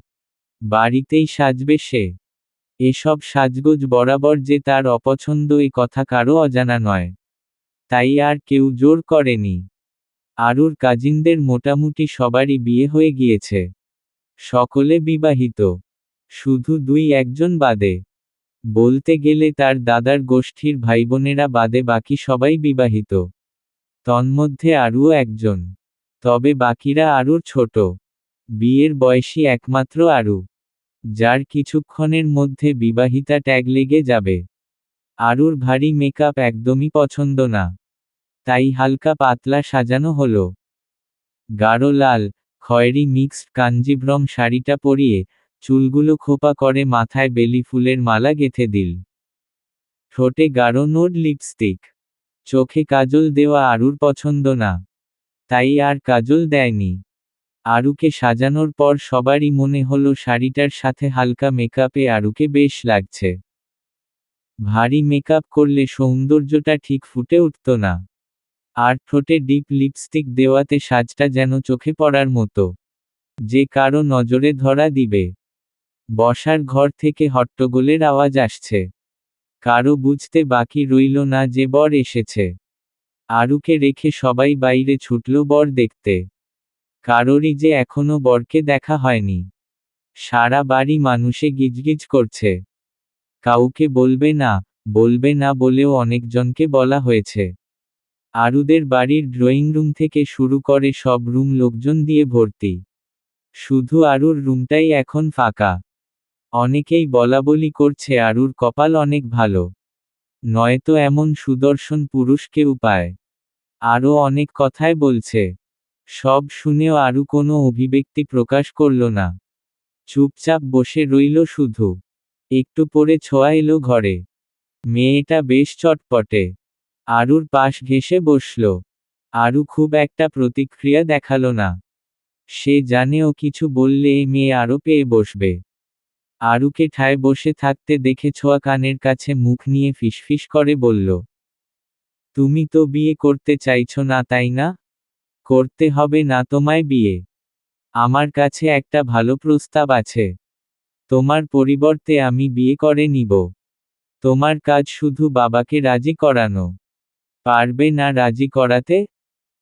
Speaker 1: বাড়িতেই সাজবে সে। এসব সাজগোজ বরাবর যে তার অপছন্দ এ কথা কারও অজানা নয়। তাই আর কেউ জোর করেনি। আরুর কাজিনদের মোটামুটি সবারই বিয়ে হয়ে গিয়েছে। সকলে বিবাহিত। শুধু 2-1 বাদে। বলতে গেলে তার দাদার গোষ্ঠীর ভাইবোনেরা বাদে বাকি সবাই বিবাহিত। তন্মধ্যে আরুও একজন। তবে বাকিরা আরুর ছোট। বিয়ের বয়সী একমাত্র আরু, যার কিছুক্ষণের মধ্যে বিবাহিতা ট্যাগ লেগে যাবে। আরুর ভারী মেকআপ একদমই পছন্দ না, তাই হালকা পাতলা সাজানো হলো। গাঢ় লাল, খয়েরি মিক্সড কাঞ্জিভরম শাড়িটা পরিয়ে, চুলগুলো খোপা করে মাথায় বেলি ফুলের মালা গেঁথে দিল। ঠোঁটে গাঢ় নোড লিপস্টিক। চোখে কাজল দেওয়া আরুর পছন্দ না, তাই আর কাজল দেয়নি। আরুকে সাজানোর পর সবারই মনে হলো শাড়িটার সাথে হালকা মেকআপে আরুকে বেশ লাগছে। ভারী মেকআপ করলে সৌন্দর্যটা ঠিক ফুটে উঠত না। আর ঠোঁটে ডিপ লিপস্টিক দেওয়াতে সাজটা যেন চোখে পড়ার মতো, যে কারো নজরে ধরা দিবে। বসার ঘর থেকে হট্টগোলের আওয়াজ আসছে। কারো বুঝতে বাকি রইল না যে বর এসেছে। আরুকে রেখে সবাই বাইরে ছুটল বর দেখতে। কারোরই যে এখনো বরকে দেখা হয়নি। সারা বাড়ি মানুষে গিজগিজ করছে। কাউকে বলবে না, বলবে না বলেও অনেকজনকে বলা হয়েছে। আরুদের বাড়ির ড্রয়িং রুম থেকে শুরু করে সব রুম লোকজন দিয়ে ভর্তি। শুধু আরুর রুমটাই এখন ফাঁকা। অনেকেই বলাবলি করছে আরুর কপাল অনেক ভালো, নয়তো এমন সুদর্শন পুরুষ কেউ পায়। আরও অনেক কথাই বলছে। সব শুনেও আরু কোনো অভিব্যক্তি প্রকাশ করল না। চুপচাপ বসে রইল শুধু। একটু পরে ছোঁয়া এলো ঘরে। মেয়েটা বেশ চটপটে। আরুর পাশ ঘেঁষে বসল। আরু খুব একটা প্রতিক্রিয়া দেখালো না। সে জানে ও কিছু বললে এই মেয়ে আরও পেয়ে বসবে। আরুকে ঠায় বসে থাকতে দেখে ছোঁয়া কানের কাছে মুখ নিয়ে ফিসফিস করে বলল, তুমি তো বিয়ে করতে চাইছো না তাই না? করতে হবে না তোমায় বিয়ে। আমার কাছে একটা ভালো প্রস্তাব আছে। তোমার পরিবর্তে আমি বিয়ে করে নিব। তোমার কাজ শুধু বাবাকে রাজি করানো। পারবে না রাজি করাতে?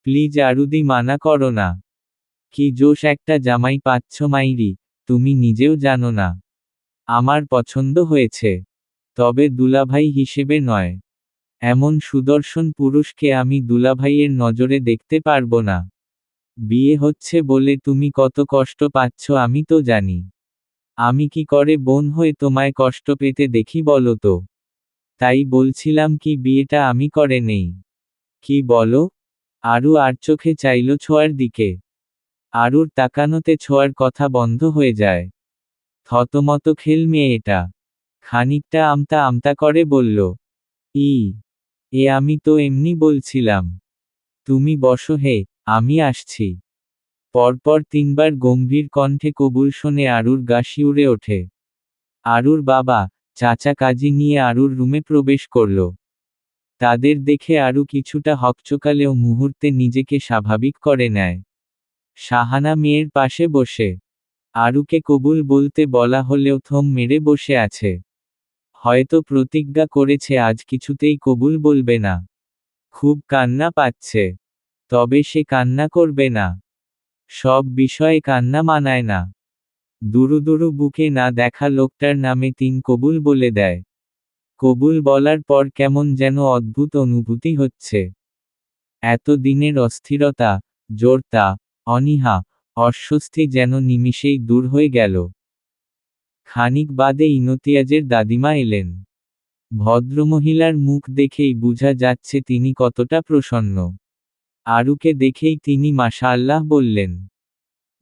Speaker 1: প্লিজ আরুদি, মানা করো না। কি জোশ একটা জামাই পাচ্ছ মাইরি, তুমি নিজেও জানো না। আমার পছন্দ হয়েছে, তবে দুলাভাই হিসেবে নয়। এমন সুদর্শন পুরুষকে আমি দুলাভাইয়ের নজরে দেখতে পারবো না। বিয়ে হচ্ছে বলে তুমি কত কষ্ট পাচ্ছ আমি তো জানি। আমি কি করে বোন হয়ে তোমায় কষ্ট পেতে দেখি বলো তো? তাই বলছিলাম কি বিয়েটা আমি করে নেই। কি বলো? আরু আর চোখে চাইল ছোঁয়ার দিকে। আরুর তাকানোতে ছোঁয়ার কথা বন্ধ হয়ে যায়। থতমত খেল মেয়েটা। খানিকটা আমতা আমতা করে বলল, আমি তো এমনি বলছিলাম। তুমি বসো হে, আমি আসছি। পরপর তিনবার গম্ভীর কণ্ঠে কবুল শোনে আরুর গা শিউরে ওঠে। আরুর বাবা, চাচা কাজী নিয়ে আরুর রুমে প্রবেশ করল। তাদের দেখে আরু কিছুটা হকচকালেও মুহূর্তে নিজেকে স্বাভাবিক করে নেয়। শাহানা মেয়ের পাশে বসে। আরুকে কবুল বলতে বলা হলেও থম মেরে বসে আছে। হয়তো প্রতিজ্ঞা করেছে আজ কিছুতেই কবুল বলবে না। খুব কান্না পাচ্ছে, তবে সে কান্না করবে না। সব বিষয়ে কান্না মানায় না। দুরু দুরু বুকে না দেখা লোকটার নামে ৩ কবুল বলে দেয়। কবুল বলার পর কেমন যেন অদ্ভুত অনুভূতি হচ্ছে। এত দিনের অস্থিরতা, জড়তা, অনীহা, অস্বস্তি যেন নিমিষেই দূর হয়ে গেল। খানিক বাদে ইমতিয়াজের দাদিমা এলেন। ভদ্রমহিলার মুখ দেখেই বোঝা যাচ্ছে তিনি কতটা প্রসন্ন। আরুকে দেখেই তিনি মাশাআল্লাহ বললেন।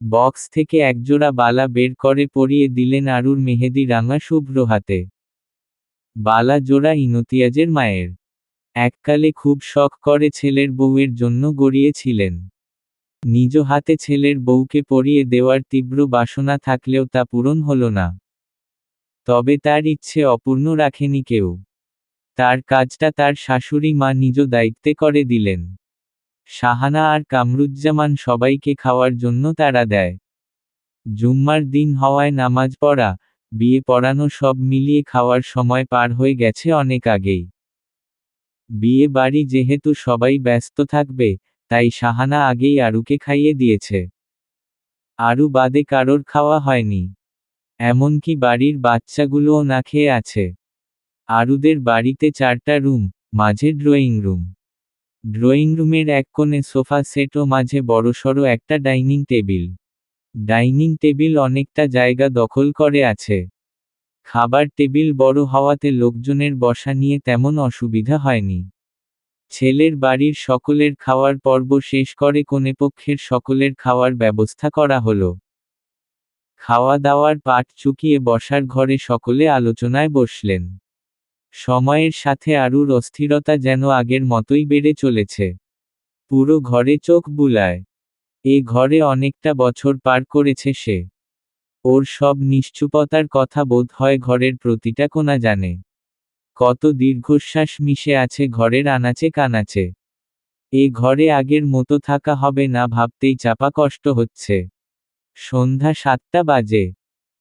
Speaker 1: বক্স থেকে একজোড়া বালা বের করে পরিয়ে দিলেন আরুর মেহেদি রাঙা শুভ্র হাতে। বালা জোড়া ইমতিয়াজের মায়ের। এককালে খুব শখ করে ছেলের বউয়ের জন্য গড়িয়েছিলেন। নিজ হাতে ছেলের বউকে পরিয়ে দেওয়ার তীব্র বাসনা থাকলেও তা পূরণ হল না। তবে তার ইচ্ছে অপূর্ণ রাখেনি কেউ। তার কাজটা তার শাশুড়ি মা নিজ দায়িত্বে করে দিলেন। শাহানা আর কামরুজ্জামান সবাইকে খাওয়ার জন্য তাড়া দেয়। জুম্মার দিন হওয়ায় নামাজ পড়া, বিয়ে পড়ানো সব মিলিয়ে খাওয়ার সময় পার হয়ে গেছে অনেক আগেই। বিয়ে বাড়ি যেহেতু সবাই ব্যস্ত থাকবে, তাই শাহানা আগেই আরুকে খাইয়ে দিয়েছে। আরু বাদে কারোর খাওয়া হয়নি। এমনকি বাড়ির বাচ্চাগুলোও না খেয়ে আছে। আরুদের বাড়িতে 4টা রুম, মাঝে ড্রয়িং রুম। ড্রয়িং রুমের এক কোণে সোফা সেট ও মাঝে বড়সড় একটা ডাইনিং টেবিল। ডাইনিং টেবিল অনেকটা জায়গা দখল করে আছে। খাবার টেবিল বড় হওয়াতে লোকজনের বসা নিয়ে তেমন অসুবিধা হয়নি। ছেলের বাড়ির সকলের খাওয়ার পর্ব শেষ করে কনেপক্ষের সকলের খাওয়ার ব্যবস্থা করা হলো। খাওয়া দাওয়ার পাট চুকিয়ে বসার ঘরে সকলে আলোচনায় বসলেন। সময়ের সাথে আরুর অস্থিরতা যেন আগের মতোই বেড়ে চলেছে। পুরো ঘরে চোখ বুলায়। এ ঘরে অনেকটা বছর পার করেছে সে। ওর সব নিশ্চুপতার কথা বোধ হয় ঘরের প্রতিটা কোণা জানে। কত দীর্ঘশ্বাস মিশে আছে ঘরের আনাচে কানাচে। এ ঘরে আগের মতো থাকা হবে না ভাবতেই চাপা কষ্ট হচ্ছে। সন্ধ্যা 7টা বাজে।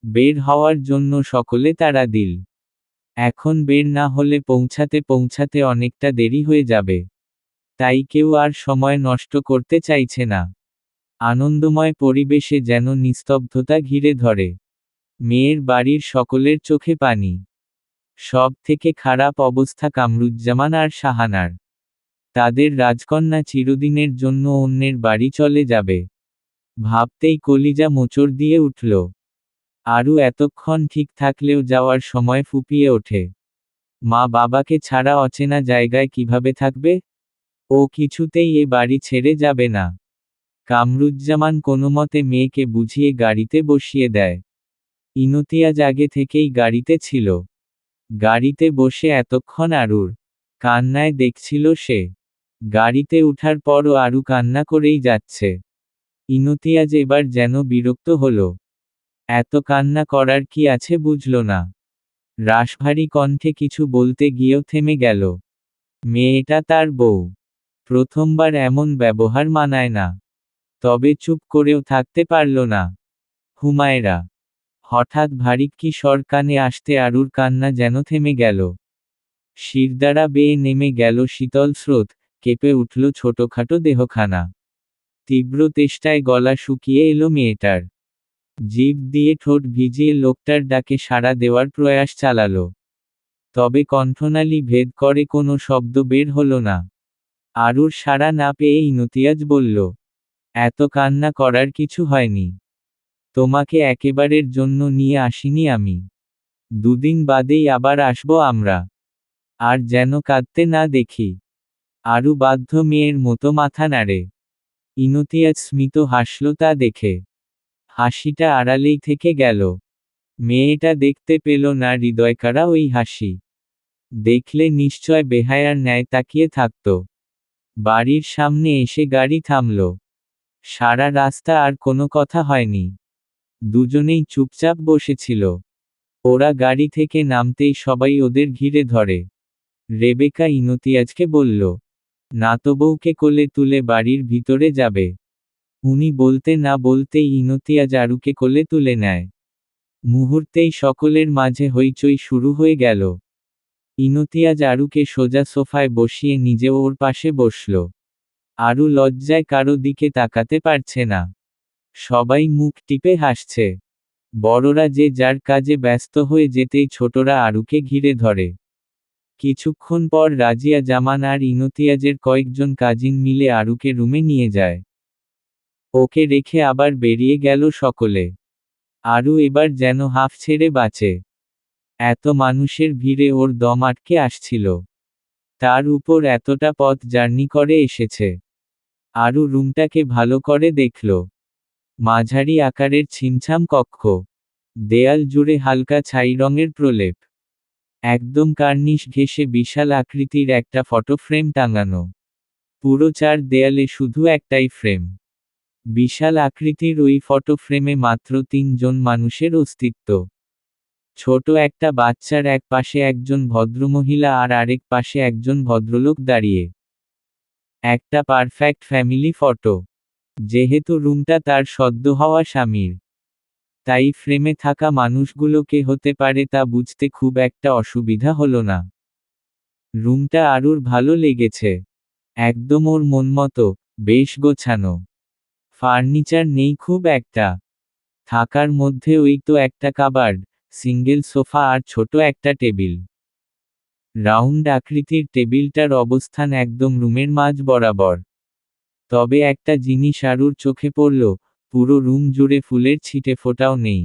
Speaker 1: বের হওয়ার জন্য সকলে তাড়া দিল। এখন বের না হলে পৌঁছাতে পৌঁছাতে অনেকটা দেরি হয়ে যাবে। তাই কেউ আর সময় নষ্ট করতে চাইছে না। আনন্দময় পরিবেশে যেন নিস্তব্ধতা ঘিরে ধরে। মেয়ের বাড়ির সকলের চোখে পানি। সব থেকে খারাপ অবস্থা কামরুজ্জামান আর শাহানার। তাদের রাজকন্যা চিরদিনের জন্য অন্যের বাড়ি চলে যাবে। ভাবতেই কলিজা মোচড় দিয়ে উঠল। আরু এতক্ষণ ঠিক থাকলেও যাওয়ার সময় ফুপিয়ে ওঠে। মা বাবাকে ছাড়া অচেনা জায়গায় কিভাবে থাকবে? ও কিছুতেই এ বাড়ি ছেড়ে যাবে না। কামরুজ্জামান কোনোমতে মেয়েকে বুঝিয়ে গাড়িতে বসিয়ে দেয়। ইনতিয়াজ আগে থেকেই গাড়িতে ছিল। গাড়িতে বসে এতক্ষণ আরুর কান্নায় দেখছিল সে। গাড়িতে উঠার পরও আরু কান্না করেই যাচ্ছে। ইনতিয়াজ এবার যেন বিরক্ত হলো। এত কান্না করার কি আছে বুঝল না। রাশভারী কণ্ঠে কিছু বলতে গিয়েও থেমে গেল। মেয়েটা তার বউ। প্রথমবার এমন ব্যবহার মানায় না। তবে চুপ করেও থাকতে পারল না। হুমায়রা। হঠাৎ ভারী কি স্বর কানে আসতে আরুর কান্না যেন থেমে গেল। শিরদাঁড়া বেয়ে নেমে গেল শীতল স্রোত, কেঁপে উঠল ছোটখাটো দেহখানা। তীব্র তেষ্টায় গলা শুকিয়ে এলো মেয়েটার। জিভ দিয়ে ঠোঁট ভিজিয়ে লোকটার ডাকে সাড়া দেওয়ার প্রয়াস চালালো। তবে কণ্ঠনালী ভেদ করে কোনো শব্দ বের হলো না। আরুর সাড়া না পেয়ে ইনতিয়াজ বলল, এত কান্না করার কিছু হয়নি। তোমাকে একেবারের জন্য নিয়ে আসিনি আমি। দুদিন বাদেই আবার আসবো আমরা। আর যেন কাঁদতে না দেখি। আরু বাধ্য মেয়ের মতো মাথা নাড়ে। ইনতিয়াজ স্মিত হাসল তা দেখে। হাসিটা আড়ালেই থেকে গেল। মেয়েটা দেখতে পেল না হৃদয়কাড়া ওই হাসি। দেখলে নিশ্চয় বেহায়ার ন্যায় তাকিয়ে থাকত। বাড়ির সামনে এসে গাড়ি থামল। সারা রাস্তা আর কোনো কথা হয়নি। দুজনেই চুপচাপ বসেছিল। ওরা গাড়ি থেকে নামতেই সবাই ওদের ঘিরে ধরে। রেবেকা ইনতিয়াজকে বলল, নাতবউকে কোলে তুলে বাড়ির ভিতরে যাবে। উনি বলতে না বলতেই ইনতিয়াজ আরুকে কোলে তুলে নেয়। মুহূর্তেই সকলের মাঝে হইচই শুরু হয়ে গেল। ইনতিয়াজ আরুকে সোজা সোফায় বসিয়ে নিজেও ওর পাশে বসল। আরু লজ্জায় কারো দিকে তাকাতে পারছে না। সবাই মুখ টিপে হাসছে। বড়রা যে যার কাজে ব্যস্ত হয়ে যেতেই ছোটরা আরুকে ঘিরে ধরে। কিছুক্ষণ পর রাজিয়া জামান আর ইনতিয়াজের কয়েকজন কাজিন মিলে আরুকে রুমে নিয়ে যায়। ওকে রেখে আবার বেরিয়ে গেল সকলে। আরু এবার যেন হাঁফ ছেড়ে বাঁচে। এত মানুষের ভিড়ে ওর দম আটকে আসছিল। তার উপর এতটা পথ জার্নি করে এসেছে। আরু রুমটাকে ভালো করে দেখল। মাঝারি আকারের ছিমছাম কক্ষ। দেয়াল জুড়ে হালকা ছাই রঙের প্রলেপ। একদম কার্নিশ ঘেঁষে বিশাল আকৃতির একটা ফটো ফ্রেম টাঙানো। পুরো চার দেয়ালে শুধু একটাই ফ্রেম। বিশাল আকৃতির ওই ফটো ফ্রেমে মাত্র 3 জন মানুষের অস্তিত্ব। ছোট একটা বাচ্চার এক পাশে একজন ভদ্রমহিলা আর আরেক পাশে একজন ভদ্রলোক দাঁড়িয়ে। একটা পারফেক্ট ফ্যামিলি ফটো। যেহেতু রুমটা তার সদ্য হওয়া স্বামীর, তাই ফ্রেমে থাকা মানুষগুলো কে হতে পারে তা বুঝতে খুব একটা অসুবিধা হলো না। রুমটা আরুর ভালো লেগেছে। একদম ওর মনমতো, বেশ গোছানো। ফার্নিচার নেই খুব একটা। থাকার মধ্যে ওই তো একটা কাবার্ড, সিঙ্গেল সোফা আর ছোট একটা টেবিল। রাউন্ড আকৃতির টেবিলটার অবস্থান একদম রুমের মাঝ বরাবর। তবে একটা জিনিস আরুর চোখে পড়ল, পুরো রুম জুড়ে ফুলের ছিটে ফোঁটাও নেই।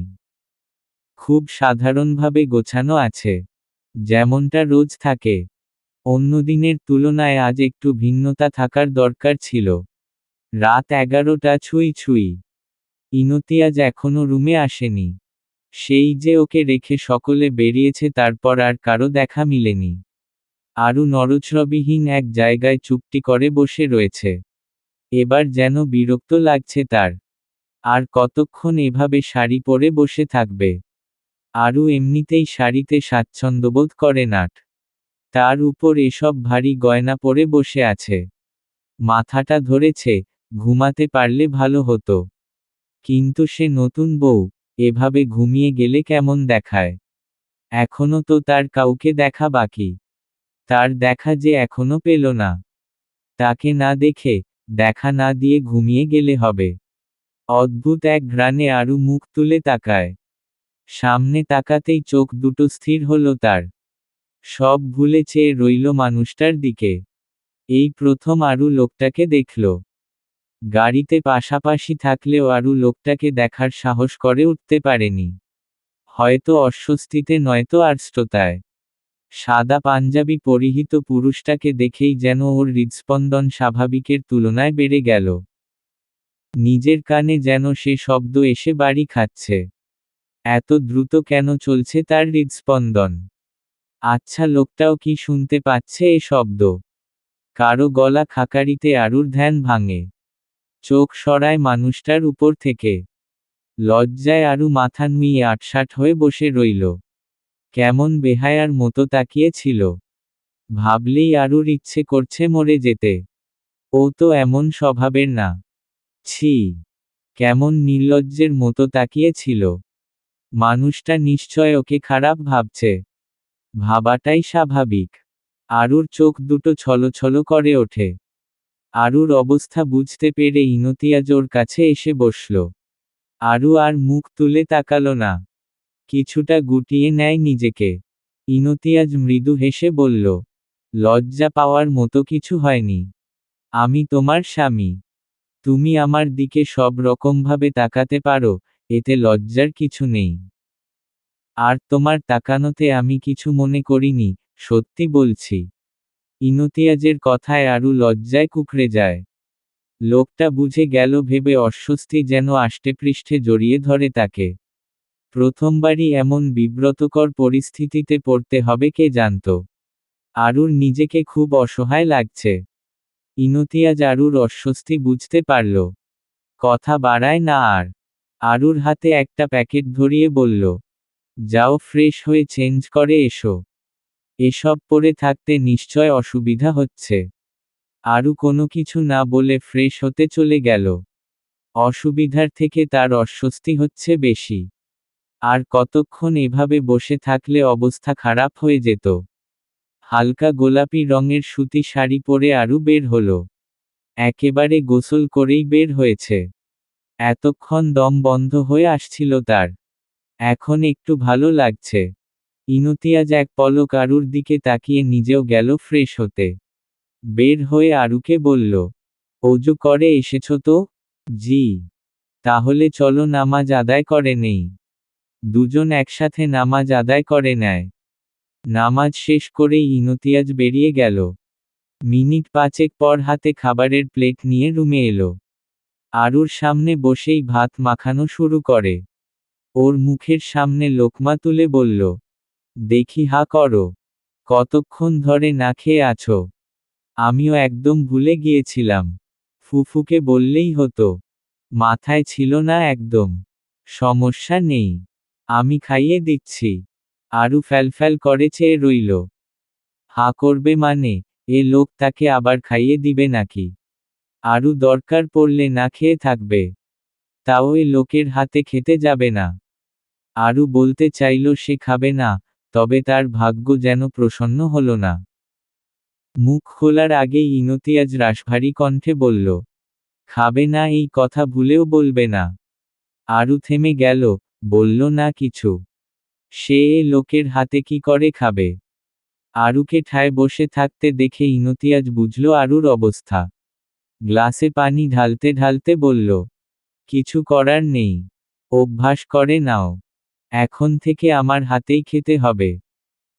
Speaker 1: খুব সাধারণভাবে গোছানো আছে, যেমনটা রোজ থাকে। অন্যদিনের তুলনায় আজ একটু ভিন্নতা থাকার দরকার ছিল। রাত 11টা ছুঁই ছুঁই। ইনতি আজ এখনো রুমে আসেনি। সেই যে ওকে রেখে সকলে বেরিয়েছে, তারপর আর কারো দেখা মিলেনি। আরু নড়চড়বিহীন এক জায়গায় চুপটি করে বসে রয়েছে। এবার যেন বিরক্ত লাগছে তার। আর কতক্ষণ এভাবে শাড়ি পরে বসে থাকবে? আরু এমনিতেই শাড়িতে স্বাচ্ছন্দ্যবোধ করে নাট। তার উপর এসব ভারী গয়না পরে বসে আছে। মাথাটা ধরেছে, ঘুমাতে পারলে ভালো হতো। কিন্তু সে নতুন বউ, এভাবে ঘুমিয়ে গেলে কেমন দেখায়? এখনো তো তার কাউকে দেখা বাকি। তার দেখা যে এখনো পেল না। তাকে না দেখে, দেখা না দিয়ে ঘুমিয়ে গেলে হবে। অদ্ভুত এক ঘ্রাণে আরু মুখ তুলে তাকায়। সামনে তাকাতেই চোখ দুটো স্থির হলো তার। সব ভুলে চেয়ে রইল মানুষটার দিকে। এই প্রথম আরু লোকটাকে দেখল। গাড়িতে পাশাপাশি থাকলেও আরু লোকটাকে দেখার সাহস করে উঠতে পারেনি। হয়তো অস্বস্তিতে নয়তো আড়ষ্টতায়। সাদা পাঞ্জাবি পরিহিত পুরুষটাকে দেখেই যেন ওর হৃদস্পন্দন স্বাভাবিকের তুলনায় বেড়ে গেল। নিজের কানে যেন সে শব্দ এসে বাড়ি খাচ্ছে। এত দ্রুত কেন চলছে তার হৃদস্পন্দন? আচ্ছা, লোকটাও কি শুনতে পাচ্ছে এ শব্দ? কারো গলা খাকারিতে আরুর ধ্যান ভাঙে। চোখ সরায় মানুষটার উপর থেকে। লজ্জায় আরু মাথা নুইয়ে আটসাট হয়ে বসে রইল। কেমন বেহায়ার মতো তাকিয়ে ছিল। ভাবলেই আরুর ইচ্ছে করছে মরে যেতে। ও তো এমন স্বভাবের না। ছি, কেমন নির্লজ্জের মতো তাকিয়ে ছিল। মানুষটা নিশ্চয় ওকে খারাপ ভাবছে। ভাবাটাই স্বাভাবিক। আরুর চোখ দুটো ছলছল করে ওঠে। আরুর অবস্থা বুঝতে পেরে ইনতিয়াজ ওর কাছে এসে বসল। আরু আর মুখ তুলে তাকালো না। কিছুটা গুটিয়ে নেয় নিজেকে। ইনতিয়াজ মৃদু হেসে বলল, লজ্জা পাওয়ার মতো কিছু হয়নি। আমি তোমার স্বামী। তুমি আমার দিকে সব রকমভাবে তাকাতে পারো, এতে লজ্জার কিছু নেই। আর তোমার তাকানোতে আমি কিছু মনে করিনি, সত্যি বলছি। ইনতিয়াজের কথায় আরু লজ্জায় কুঁকড়ে যায়। লোকটা বুঝে গেল ভেবে অস্বস্তি যেন আষ্টেপৃষ্ঠে জড়িয়ে ধরে তাকে। প্রথমবারই এমন বিব্রতকর পরিস্থিতিতে পড়তে হবে কে জানত। আরুর নিজেকে খুব অসহায় লাগছে। ইনতিয়াজ আরুর অস্বস্তি বুঝতে পারল। কথা বাড়ায় না আর। আরুর হাতে একটা প্যাকেট ধরিয়ে বলল, যাও ফ্রেশ হয়ে চেঞ্জ করে এসো। এসব পরে থাকতে নিশ্চয় অসুবিধা হচ্ছে। আরু কোনো কিছু না বলে ফ্রেশ হতে চলে গেল। অসুবিধার থেকে তার অস্বস্তি হচ্ছে বেশি। আর কতক্ষণ এভাবে বসে থাকলে অবস্থা খারাপ হয়ে যেত। হালকা গোলাপি রঙের সুতি শাড়ি পরে আরু বের হলো। একেবারে গোসল করেই বের হয়েছে। এতক্ষণ দম বন্ধ হয়ে আসছিল তার। এখন একটু ভালো লাগছে। ইনতিয়াজ এক পলক আরুর দিকে তাকিয়ে নিজেও গেল ফ্রেশ হতে। বের হয়ে আরুকে বলল, অজু করে এসেছো তো? জি। তাহলে চলো নামাজ আদায় করে নেই। দুজন একসাথে নামাজ আদায় করে নেয়। নামাজ শেষ করেই ইনতিয়াজ বেরিয়ে গেল। মিনিট 5 পর হাতে খাবারের প্লেট নিয়ে রুমে এলো। আরুর সামনে বসেই ভাত মাখানো শুরু করে। ওর মুখের সামনে লোকমা তুলে বলল, দেখি হা করো। কতক্ষণ ধরে না খেয়ে আছো? আমিও একদম ভুলে গিয়েছিলাম। ফুফুকে বললেই হতো। মাথায় ছিল না একদম। সমস্যা নেই, আমি খাইয়ে দিচ্ছি। আরু ফ্যালফ্যাল করে চেয়ে রইল। হা করবে মানে, এ লোক তাকে আবার খাইয়ে দিবে নাকি? আরু দরকার পড়লে না খেয়ে থাকবে। তাও এ লোকের হাতে খেতে যাবে না। আরু বলতে চাইল সে খাবে না, তবে তার ভাগ্য যেন প্রসন্ন হলো না। মুখ খোলার আগেই ইনতিয়াজ রাশভারী কণ্ঠে বলল, খাবে না এই কথা ভুলেও বলবে না। আরু থেমে গেল, বলল না কিছু। সে এ লোকের হাতে কি করে খাবে? আরুকে ঠায় বসে থাকতে দেখে ইনতিয়াজ বুঝল আরুর অবস্থা। গ্লাসে পানি ঢালতে ঢালতে বলল, কিছু করার নেই, অভ্যাস করে নাও, এখন থেকে আমার হাতেই খেতে হবে।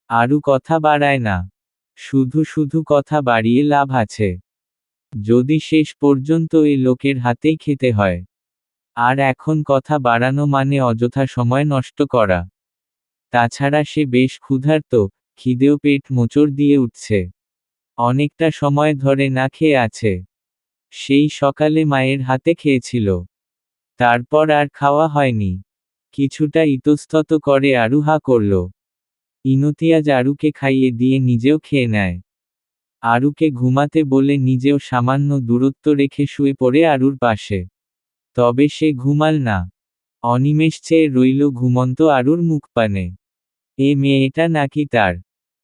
Speaker 1: আরু কথা বাড়ায় না, শুধু শুধু কথা বাড়িয়ে লাভ আছে? যদি শেষ পর্যন্ত এই লোকের হাতেই খেতে হয়। আর এখন কথা বাড়ানো মানে অযথা সময় নষ্ট করা। তাছাড়া সে বেশ ক্ষুধার্ত, খিদেও পেট মোচড় দিয়ে উঠছে। অনেকটা সময় ধরে না খেয়ে আছে। সেই সকালে মায়ের হাতে খেয়েছিল, তারপর আর খাওয়া হয়নি। কিছুটা ইতস্তত করে আরু হা করল। ইনতিয়াজ আরুকে খাইয়ে দিয়ে নিজেও খেয়ে নেয়। আরুকে ঘুমাতে বলে নিজেও সামান্য দূরত্ব রেখে শুয়ে পড়ে আরুর পাশে। তবে সে ঘুমাল না, অনিমেষ চেয়ে রইল ঘুমন্ত আরুর মুখপানে। এ মেয়েটা নাকি তার।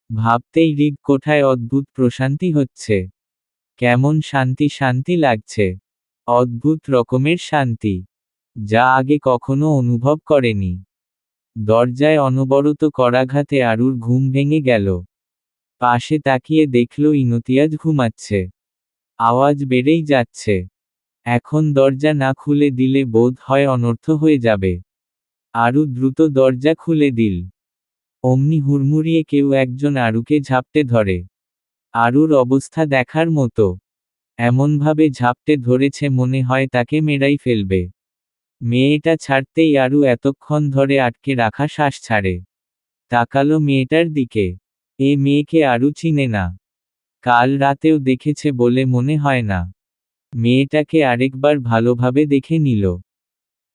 Speaker 1: ভাবতেই হৃদ কোঠায় অদ্ভুত প্রশান্তি হচ্ছে। কেমন শান্তি শান্তি লাগছে। অদ্ভুত রকমের শান্তি, যা আগে কখনো অনুভব করেনি। দরজায় অনবরত করাঘাতে আরুর ঘুম ভেঙে গেল। পাশে তাকিয়ে দেখল ইনতিয়াজ ঘুমাচ্ছে। আওয়াজ বেড়েই যাচ্ছে। এখন দরজা না খুলে দিলে বোধ হয় অনর্থ হয়ে যাবে। আরু দ্রুত দরজা খুলে দিল। অমনি হুড়মুড়িয়ে কেউ একজন আরুকে ঝাপটে ধরে। আরুর অবস্থা দেখার মতো। এমনভাবে ঝাপটে ধরেছে মনে হয় তাকে মেরেই ফেলবে। মেয়েটা ছাড়তেই আরু এতক্ষণ ধরে আটকে রাখা শ্বাস ছাড়ে। তাকালো মেয়েটার দিকে। এ মেয়েকে আরু চিনে না। কাল রাতেও দেখেছে বলে মনে হয় না। মেয়েটাকে আরেকবার ভালোভাবে দেখে নিল।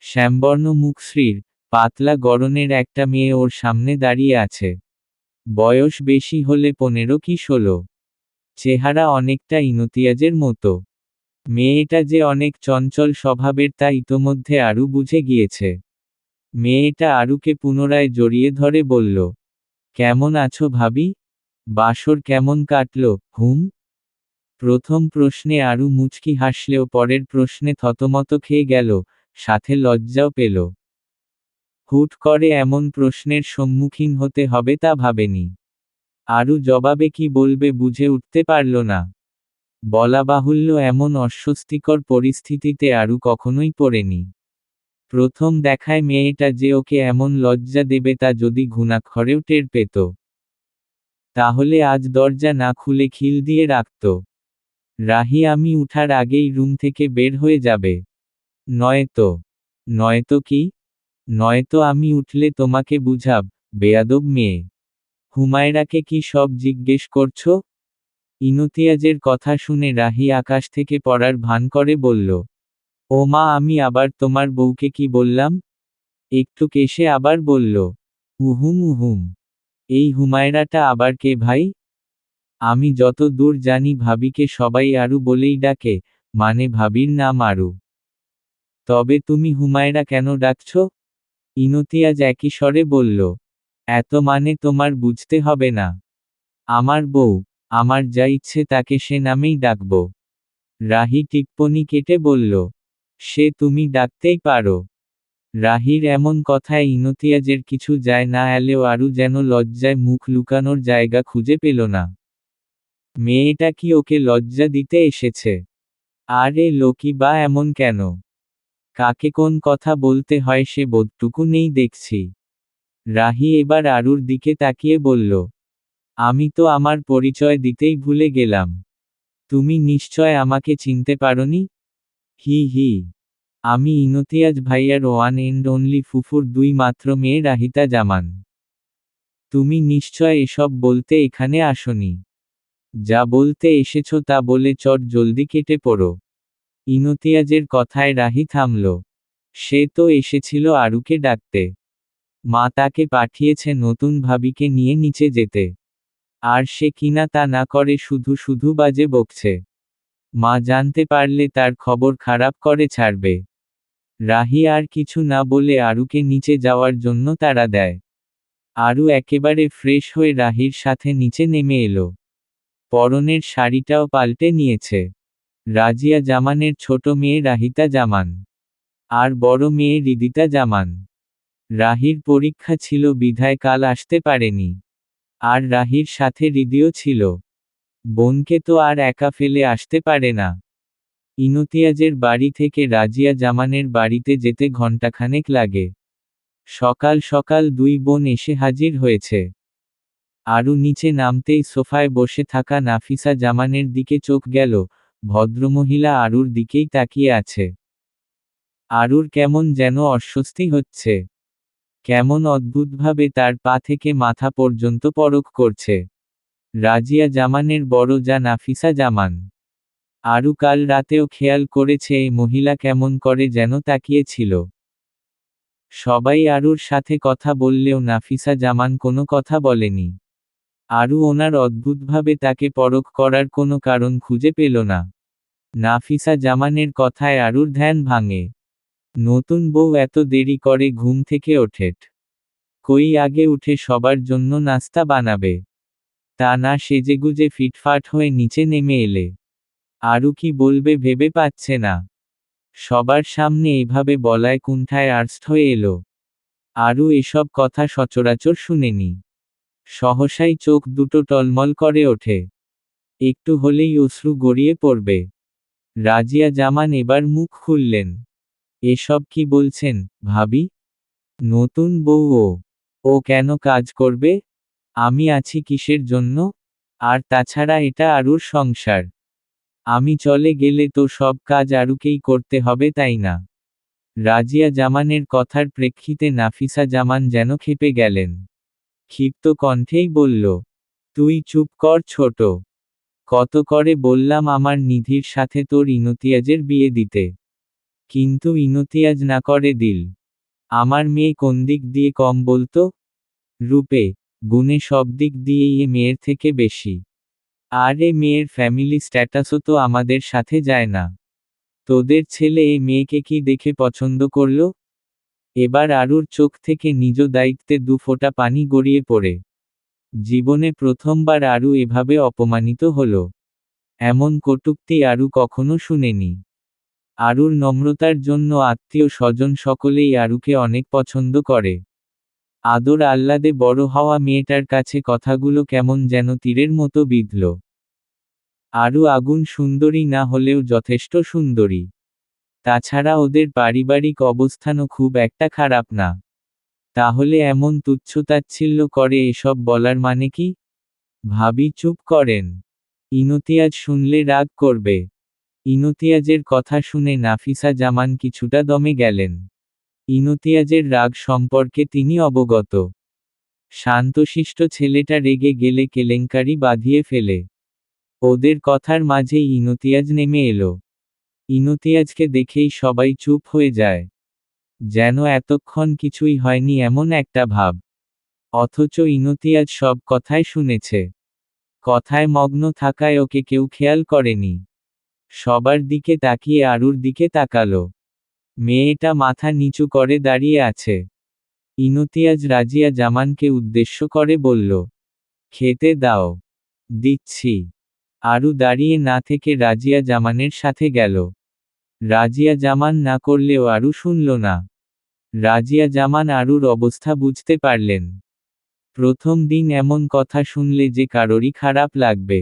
Speaker 1: শ্যামবর্ণ মুখশ্রীর, পাতলা গড়নের একটা মেয়ে ওর সামনে দাঁড়িয়ে আছে। বয়স বেশি হলে 15 কি 16। চেহারা অনেকটা ইনতিয়াজের মতো। মেয়েটা যে অনেক চঞ্চল স্বভাবের তা ইতোমধ্যে আরু বুঝে গিয়েছে। মেয়েটা আরুকে পুনরায় জড়িয়ে ধরে বলল, কেমন আছো ভাবি? বাসর কেমন কাটলো, হুম? প্রথম প্রশ্নে আরু মুচকি হাসলেও পরের প্রশ্নে থতমত খেয়ে গেল, সাথে লজ্জাও পেল। হুট করে এমন প্রশ্নের সম্মুখীন হতে হবে তা ভাবেনি। আরু জবাবে কি বলবে বুঝে উঠতে পারল না। বলা বাহুল্য এমন অস্বস্তিকর পরিস্থিতিতে আরু কখনোই পড়েনি। প্রথম দেখায় মেয়েটা যে ওকে এমন লজ্জা দেবে তা যদি ঘুণাক্ষরেও টের পেত, তাহলে আজ দরজা না খুলে খিল দিয়ে রাখত। রাহি আমি উঠার আগেই রুম থেকে বের হয়ে যাবে। নয়তো। নয়তো কি? নয়তো আমি উঠলে তোমাকে বুঝাব, বেয়াদব মেয়ে। হুমায়রাকে কি সব জিজ্ঞেস করছো? ইনতিয়াজের কথা শুনে রাহি আকাশ থেকে পড়ার ভান করে বলল, ও মা আমি আবার তোমার বউকে কি বললাম? একটু কেশে আবার বলল, উহুম উহুম। এই হুমায়রাটা আবার কে ভাই? আমি যত দূর জানি ভাবিকে সবাই আরু বলেই ডাকে, মানে ভাবির নাম আরু। তবে তুমি হুমায়রা কেন ডাকছ? ইনতিয়াজ একই স্বরে বলল, এত মানে তোমার বুঝতে হবে না। আমার বউ, আমার যা ইচ্ছে তাকে সে নামেই ডাকব। রাহি টিপ্পনি কেটে বলল, সে তুমি ডাকতেই পারো। রাহির এমন কথায় ইনতিয়াজের কিছু যায় না এলেও আরু যেন লজ্জায় মুখ লুকানোর জায়গা খুঁজে পেল না। মেয়েটা কি ওকে লজ্জা দিতে এসেছে? আর এ লোকই বা এমন কেন? কাকে কোন কথা বলতে হয় সে বোধটুকু নেই দেখছি। রাহি এবার আরুর দিকে তাকিয়ে বলল, আমি তো আমার পরিচয় দিতেই ভুলে গেলাম। তুমি নিশ্চয় আমাকে চিনতে পারোনি? হি হি। আমি ইনতিয়াজ ভাইয়ার ওয়ান এন্ড অনলি ফুফুর দুই মাত্র মেয়ে রাহিতা জামান। তুমি নিশ্চয় এসব বলতে এখানে আসনি। যা বলতে এসেছো তা বলে চট জলদি কেটে পড়ো। ইনতিয়াজের কথায় রাহি থামল। সে তো এসেছিল আরুকে ডাকতে। মা তাকে পাঠিয়েছে নতুন ভাবিকে নিয়ে নিচে যেতে। আর সে কিনা তা না করে শুধু শুধু বাজে বকছে। মা জানতে পারলে তার খবর খারাপ করে ছাড়বে। রাহি আর কিছু না বলে আরুকে নিচে যাওয়ার জন্য তাড়া দেয়। আরু একেবারে ফ্রেশ হয়ে রাহির সাথে নিচে নেমে এলো। পরনের শাড়িটাও পাল্টে নিয়েছে। রাজিয়া জামানের ছোট মেয়ে রাহিতা জামান। আর বড় মেয়ে হৃদিতা জামান। রাহির পরীক্ষা ছিল বিধায় কাল আসতে পারেনি। আর রাহির সাথে হৃদিও ছিল। বোনকে তো আর একা ফেলে আসতে পারে না। ইনতিয়াজের বাড়ি থেকে রাজিয়া জামানের বাড়িতে যেতে ঘণ্টাখানেক লাগে। সকাল সকাল দুই বোন এসে হাজির হয়েছে। আরু নিচে নামতেই সোফায় বসে থাকা নাফিসা জামানের দিকে চোখ গেল। ভদ্রমহিলা আরুর দিকেই তাকিয়ে আছে। আরুর কেমন যেন অস্বস্তি হচ্ছে। কেমন অদ্ভুতভাবে তার পা থেকে মাথা পর্যন্ত পরখ করছে। রাজিয়া জামানের বড় যা নাফিসা জামান। আরু কাল রাতেও খেয়াল করেছে এই মহিলা কেমন করে যেন তাকিয়েছিল। সবাই আরুর সাথে কথা বললেও নাফিসা জামান কোনো কথা বলেনি। আরু ওনার অদ্ভুতভাবে তাকে পরখ করার কোনো কারণ খুঁজে পেল না। নাফিসা জামানের কথায় আরুর ধ্যান ভাঙে। নতুন বউ এত দেরি করে ঘুম থেকে ওঠেট? কই আগে উঠে সবার জন্য নাস্তা বানাবে? তা না সেজেগুজে ফিটফাট হয়ে নিচে নেমে এলে। আরু কি বলবে ভেবে পাচ্ছে না। সবার সামনে এভাবে বলায় কুণ্ঠায় আর্স্ট হয়ে এলো। আরু এসব কথা সচরাচর শুনেনি। সহসাই চোখ দুটো টলমল করে ওঠে। একটু হলেই অশ্রু গড়িয়ে পড়বে। রাজিয়া জামান এবার মুখ খুললেন। এসব কি বলছেন, ভাবি? নতুন বউ ও কেন কাজ করবে? আমি আছি কিসের জন্য? আর তাছাড়া এটা আরুর সংসার। আমি চলে গেলে তো সব কাজ আরুকেই করতে হবে, তাই না? রাজিয়া জামানের কথার প্রেক্ষিতে নাফিসা জামান যেন ক্ষেপে গেলেন। ক্ষিপ্ত কণ্ঠেই বলল, তুই চুপ কর ছোট। কত করে বললাম আমার নিধির সাথে তোর ইনতিয়াজের বিয়ে দিতে। কিন্তু ইনতিয়াজ না করে দিল। আমার মেয়ে কোন দিক দিয়ে কম বলতো? রূপে, গুণে সব দিক দিয়েই এ মেয়ের থেকে বেশি। আর এ মেয়ের ফ্যামিলি স্ট্যাটাসও তো আমাদের সাথে যায় না। তোদের ছেলে এ মেয়েকে কি দেখে পছন্দ করল? এবার আরুর চোখ থেকে নিজ দায়িত্বে দু ফোঁটা পানি গড়িয়ে পড়ে। জীবনে প্রথমবার আরু এভাবে অপমানিত হল। এমন কটূক্তি আরু কখনো শুনেনি। আরুর নম্রতার জন্য আত্মীয় স্বজন সকলেই আরুকে অনেক পছন্দ করে। আদর আহ্লাদে বড় হওয়া মেয়েটার কাছে কথাগুলো কেমন যেন তীরের মতো বিঁধল। আরু আগুন সুন্দরী না হলেও যথেষ্ট সুন্দরী। তাছাড়া ওদের পারিবারিক অবস্থানও খুব একটা খারাপ না। তাহলে এমন তুচ্ছতাচ্ছিল্য করে এসব বলার মানে কি? ভাবি চুপ করেন। ইনতিয়াজ শুনলে রাগ করবে। ইনতিয়াজের কথা শুনে নাফিসা জামান কিছুটা দমে গেলেন। ইনতিয়াজের রাগ সম্পর্কে তিনি অবগত। শান্তশিষ্ট ছেলেটা রেগে গেলে কেলেঙ্কারি বাঁধিয়ে ফেলে। ওদের কথার মাঝেই ইনতিয়াজ নেমে এলো। ইনতিয়াজকে দেখেই সবাই চুপ হয়ে যায়। যেন এতক্ষণ কিছুই হয়নি এমন একটা ভাব। অথচ ইনতিয়াজ সব কথাই শুনেছে। কথায় মগ্ন থাকায় ওকে কেউ খেয়াল করেনি। সবার দিকে তাকিয়ে আরুর দিকে তাকালো। মেয়েটা মাথা নিচু করে দাঁড়িয়ে আছে। ইনতিয়াজ রাজিয়া জামানকে উদ্দেশ্য করে বলল, খেতে দাও। দিচ্ছি। আরু দাঁড়িয়ে না থেকে রাজিয়া জামানের সাথে গেল। রাজিয়া জামান না করলেও আরু শুনল না। রাজিয়া জামান আরুর অবস্থা বুঝতে পারলেন। প্রথম দিন এমন কথা শুনলে যে কারোরই খারাপ লাগবে।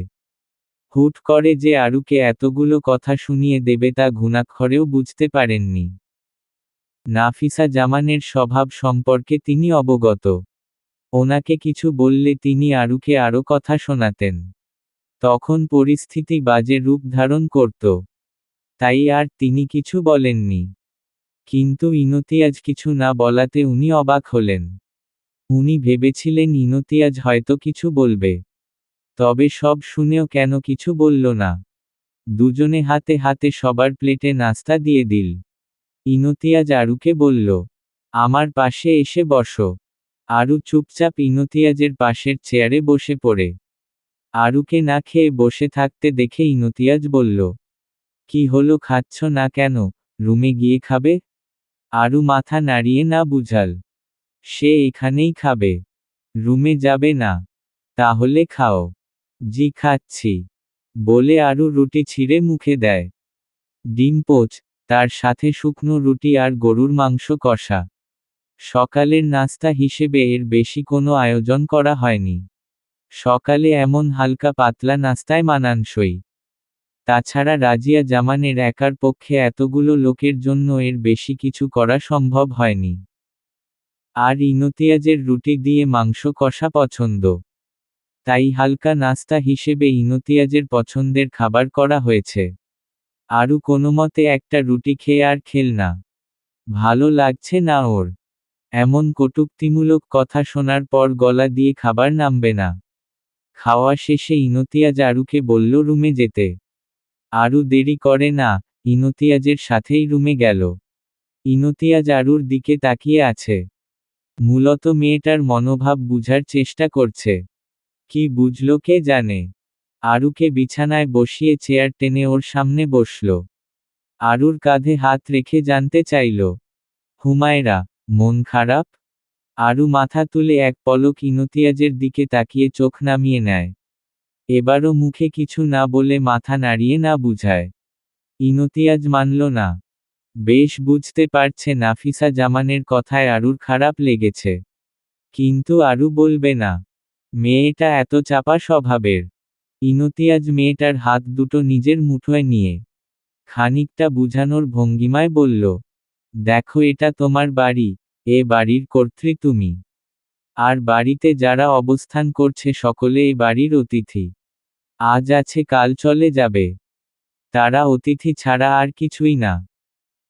Speaker 1: হুট করে যে আরুকে এতগুলো কথা শুনিয়ে দেবে তা ঘুণাক্ষরেও বুঝতে পারেননি। নাফিসা জামানের স্বভাব সম্পর্কে তিনি অবগত। ওনাকে কিছু বললে তিনি আরুকে আরও কথা শোনাতেন। তখন পরিস্থিতি বাজে রূপ ধারণ করত। তাই আর তিনি কিছু বলেননি। কিন্তু ইনতিয়াজ কিছু না বলাতে উনি অবাক হলেন। উনি ভেবেছিলেন ইনতিয়াজ হয়তো কিছু বলবে। তবে সব শুনেও কেন কিছু বলল না। দুজনে হাতে হাতে সবার প্লেটে নাস্তা দিয়ে দিল। ইনতিয়াজ আরুকে বলল, আমার পাশে এসে বসো। আরু চুপচাপ ইনতিয়াজের পাশের চেয়ারে বসে পড়ে। আরুকে না খেয়ে বসে থাকতে দেখে ইনতিয়াজ বলল, কি হলো খাচ্ছ না কেন? রুমে গিয়ে খাবে? আরু মাথা নাড়িয়ে না বুঝাল। সে এখানেই খাবে। রুমে যাবে না? তাহলে খাও। জি খাচ্ছি। বলে আরু রুটি ছিঁড়ে মুখে দেয়। ডিম পোচ, তার সাথে শুকনো রুটি আর গরুর মাংস কষা। সকালের নাস্তা হিসেবে এর বেশি কোনো আয়োজন করা হয়নি। সকালে এমন হালকা পাতলা নাস্তায় মানানসই। তাছাড়া রাজিয়া জামানের একার পক্ষে এতগুলো লোকের জন্য এর বেশি কিছু করা সম্ভব হয়নি। আর ইনতিয়াজের রুটি দিয়ে মাংস কষা পছন্দ। তাই হালকা নাস্তা হিসেবে ইনতিয়াজের পছন্দের খাবার করা হয়েছে। আরু কোনোমতে একটা রুটি খেয়ে আর খেল না। ভালো লাগছে না ওর। এমন কটূক্তিমূলক কথা শোনার পর গলা দিয়ে খাবার নামবে না। খাওয়া শেষে ইনতিয়াজ আরুকে বলল রুমে যেতে। আরু দেরি করে না, ইনতিয়াজের সাথেই রুমে গেল। ইনতিয়াজ আরুর দিকে তাকিয়ে আছে। মূলত মেয়েটার মনোভাব বুঝার চেষ্টা করছে। কি বুঝল কে জানে। আরুকে বিছানায় বসিয়ে চেয়ার টেনে ওর সামনে বসল। আরুর কাঁধে হাত রেখে জানতে চাইল, হুমায়রা, মন খারাপ? আরু মাথা তুলে এক পলক ইনতিয়াজের দিকে তাকিয়ে চোখ নামিয়ে নেয়। এবারও মুখে কিছু না বলে মাথা নাড়িয়ে না বুঝায়। ইনতিয়াজ মানল না। বেশ বুঝতে পারছে নাফিসা জামানের কথায় আরুর খারাপ লেগেছে। কিন্তু আরু বলবে না। মেয়েটা এত চাপা স্বভাবের। ইনতিয়াজ মেয়েটার হাত দুটো নিজের মুঠোয় নিয়ে খানিকটা বুঝানোর ভঙ্গিমায় বলল, দেখো এটা তোমার বাড়ি, এ বাড়ির কর্ত্রী তুমি। আর বাড়িতে যারা অবস্থান করছে সকলে এ বাড়ির অতিথি। আজ আছে কাল চলে যাবে। তারা অতিথি ছাড়া আর কিছুই না।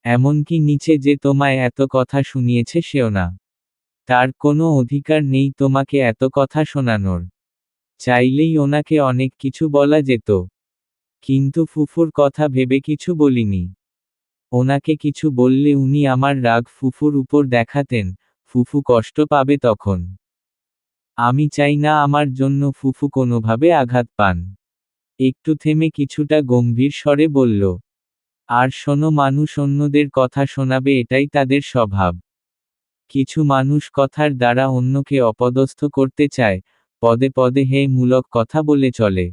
Speaker 1: এমনকি নিচে যে তোমায় এত কথা শুনিয়েছে সেও না। তার কোনো অধিকার নেই তোমাকে এত কথা শোনানোর। চাইলেই ওনাকে অনেক কিছু বলা যেত। কিন্তু ফুফুর কথা ভেবে কিছু বলিনি। ওনাকে কিছু বললে উনি আমার রাগ ফুফুর উপর দেখাতেন, ফুফু কষ্ট পাবে তখন। আমি চাই না আমার জন্য ফুফু কোনোভাবে আঘাত পান। একটু থেমে কিছুটা গম্ভীর স্বরে বলল, আর শোনো মানুষ অন্যদের কথা শোনাবে এটাই তাদের স্বভাব। কিছু মানুষ কথার দ্বারা অন্যকে অপদস্থ করতে চায়, পদে পদে হে মূলক কথা বলে চলে।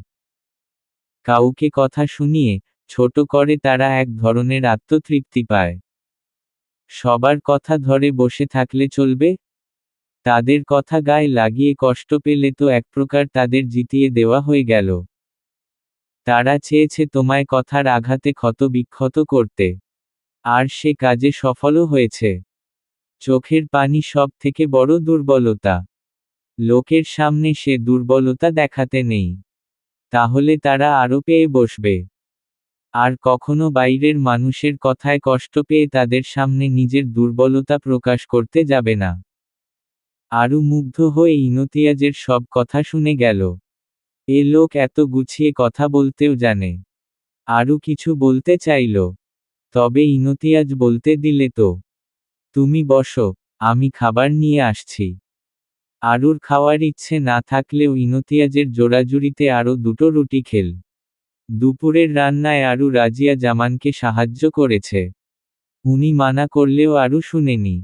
Speaker 1: কাউকে কথা শুনিয়ে ছোট করে তারা এক ধরনের আত্মতৃপ্তি পায়। সবার কথা ধরে বসে থাকলে চলবে? তাদের কথা গায়ে লাগিয়ে কষ্ট পেলে তো এক প্রকার তাদের জিতিয়ে দেওয়া হয়ে গেল। তারা চেয়েছে তোমায় কথার আঘাতে ক্ষত বিক্ষত করতে। আর সে কাজে সফলও হয়েছে। চোখের পানি সব থেকে বড় দুর্বলতা। লোকের সামনে সে দুর্বলতা দেখাতে নেই। তাহলে তারা আরো পেয়ে বসবে। আর কখনো বাইরের মানুষের কথায় কষ্ট পেয়ে তাদের সামনে নিজের দুর্বলতা প্রকাশ করতে যাবে না। আরু মুগ্ধ হয়ে ইনতিয়াজের সব কথা শুনে গেল। এ লোক এত গুছিয়ে কথা বলতেও জানে। আরু কিছু বলতে চাইল। তবে ইনতিয়াজ বলতে দিলে তো। তুমি বসো, আমি খাবার নিয়ে আসছি। আরুর খাওয়ার ইচ্ছে না থাকলেও ইনতিয়াজের জোড়াজুড়িতে আরও দুটো রুটি খেল। দুপুরের রান্নায় আরু রাজিয়া জামানকে সাহায্য করেছে। উনি মানা করলেও আরু শুনেনি।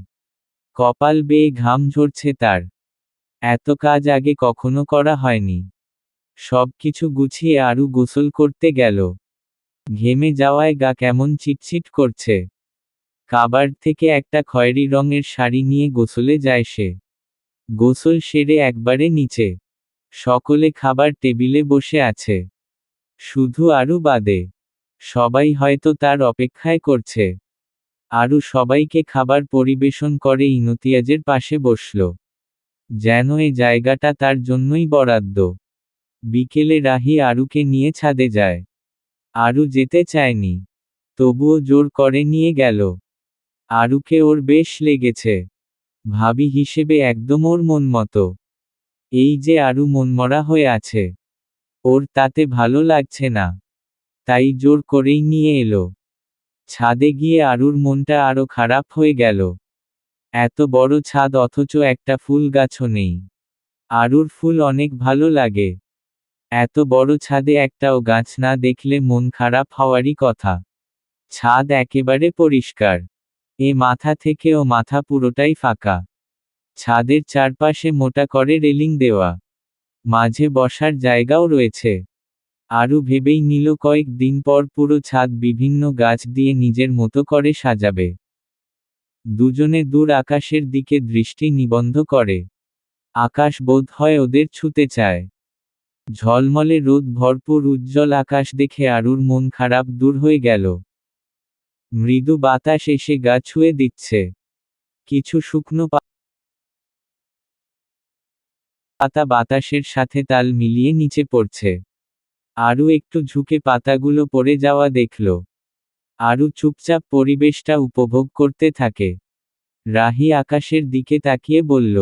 Speaker 1: কপাল বেয়ে ঘাম ঝরছে তার। এত কাজ আগে কখনো করা হয়নি। সবকিছু গুছিয়ে আরু গোসল করতে গেল। ঘেমে যাওয়ায় গা কেমন চিটচিট করছে। কাবার্ড থেকে একটা খয়েরি রঙের শাড়ি নিয়ে গোসলে যায় সে। গোসল সেরে একবারে নিচে। সকলে খাবার টেবিলে বসে আছে। শুধু আরু বাদে। সবাই হয়তো তার অপেক্ষায় করছে। আরু সবাইকে খাবার পরিবেশন করে ইনতিয়াজের পাশে বসল। যেন এ জায়গাটা তার জন্যই বরাদ্দ। বিকেলে রাহি আরুকে নিয়ে ছাদে যায়। আরু যেতে চায়নি। তবুও জোর করে নিয়ে গেল। আরুকে ওর বেশ লেগেছে। ভাবি হিসেবে একদম ওর মন মতো। এই যে আরু মনমরা হয়ে আছে। ওর তাতে ভালো লাগছে না। তাই জোর করেই নিয়ে এলো। ছাদে গিয়ে আরুর মনটা আরো খারাপ হয়ে গেল। এত বড় ছাদ অথচ একটা ফুল গাছও নেই। আরুর ফুল অনেক ভালো লাগে। এত বড় ছাদে একটাও গাছ না দেখলে মন খারাপ হওয়ারই কথা। ছাদ একেবারে পরিষ্কার। এ মাথা থেকে ও মাথা পুরোটাই ফাঁকা। ছাদের চারপাশে মোটা করে রেলিং দেওয়া। মাঝে বসার জায়গাও রয়েছে। আরু ভেবেই নিল কয়েক দিন পর পুরো ছাদ বিভিন্ন গাছ দিয়ে নিজের মতো করে সাজাবে। দুজনে দূর আকাশের দিকে দৃষ্টি নিবদ্ধ করে। আকাশ বোধ হয় ওদের ছুতে চায়। ঝলমলে রোদ ভরপুর উজ্জ্বল আকাশ দেখে আরুর মন খারাপ দূর হয়ে গেল। মৃদু বাতাস এসে গা ছুঁয়ে দিচ্ছে। কিছু শুকনো পাতা বাতাসের সাথে তাল মিলিয়ে নিচে পড়ছে। আরু একটু ঝুঁকে পাতাগুলো পড়ে যাওয়া দেখল। আরু চুপচাপ পরিবেশটা উপভোগ করতে থাকে। রাহি আকাশের দিকে তাকিয়ে বলল,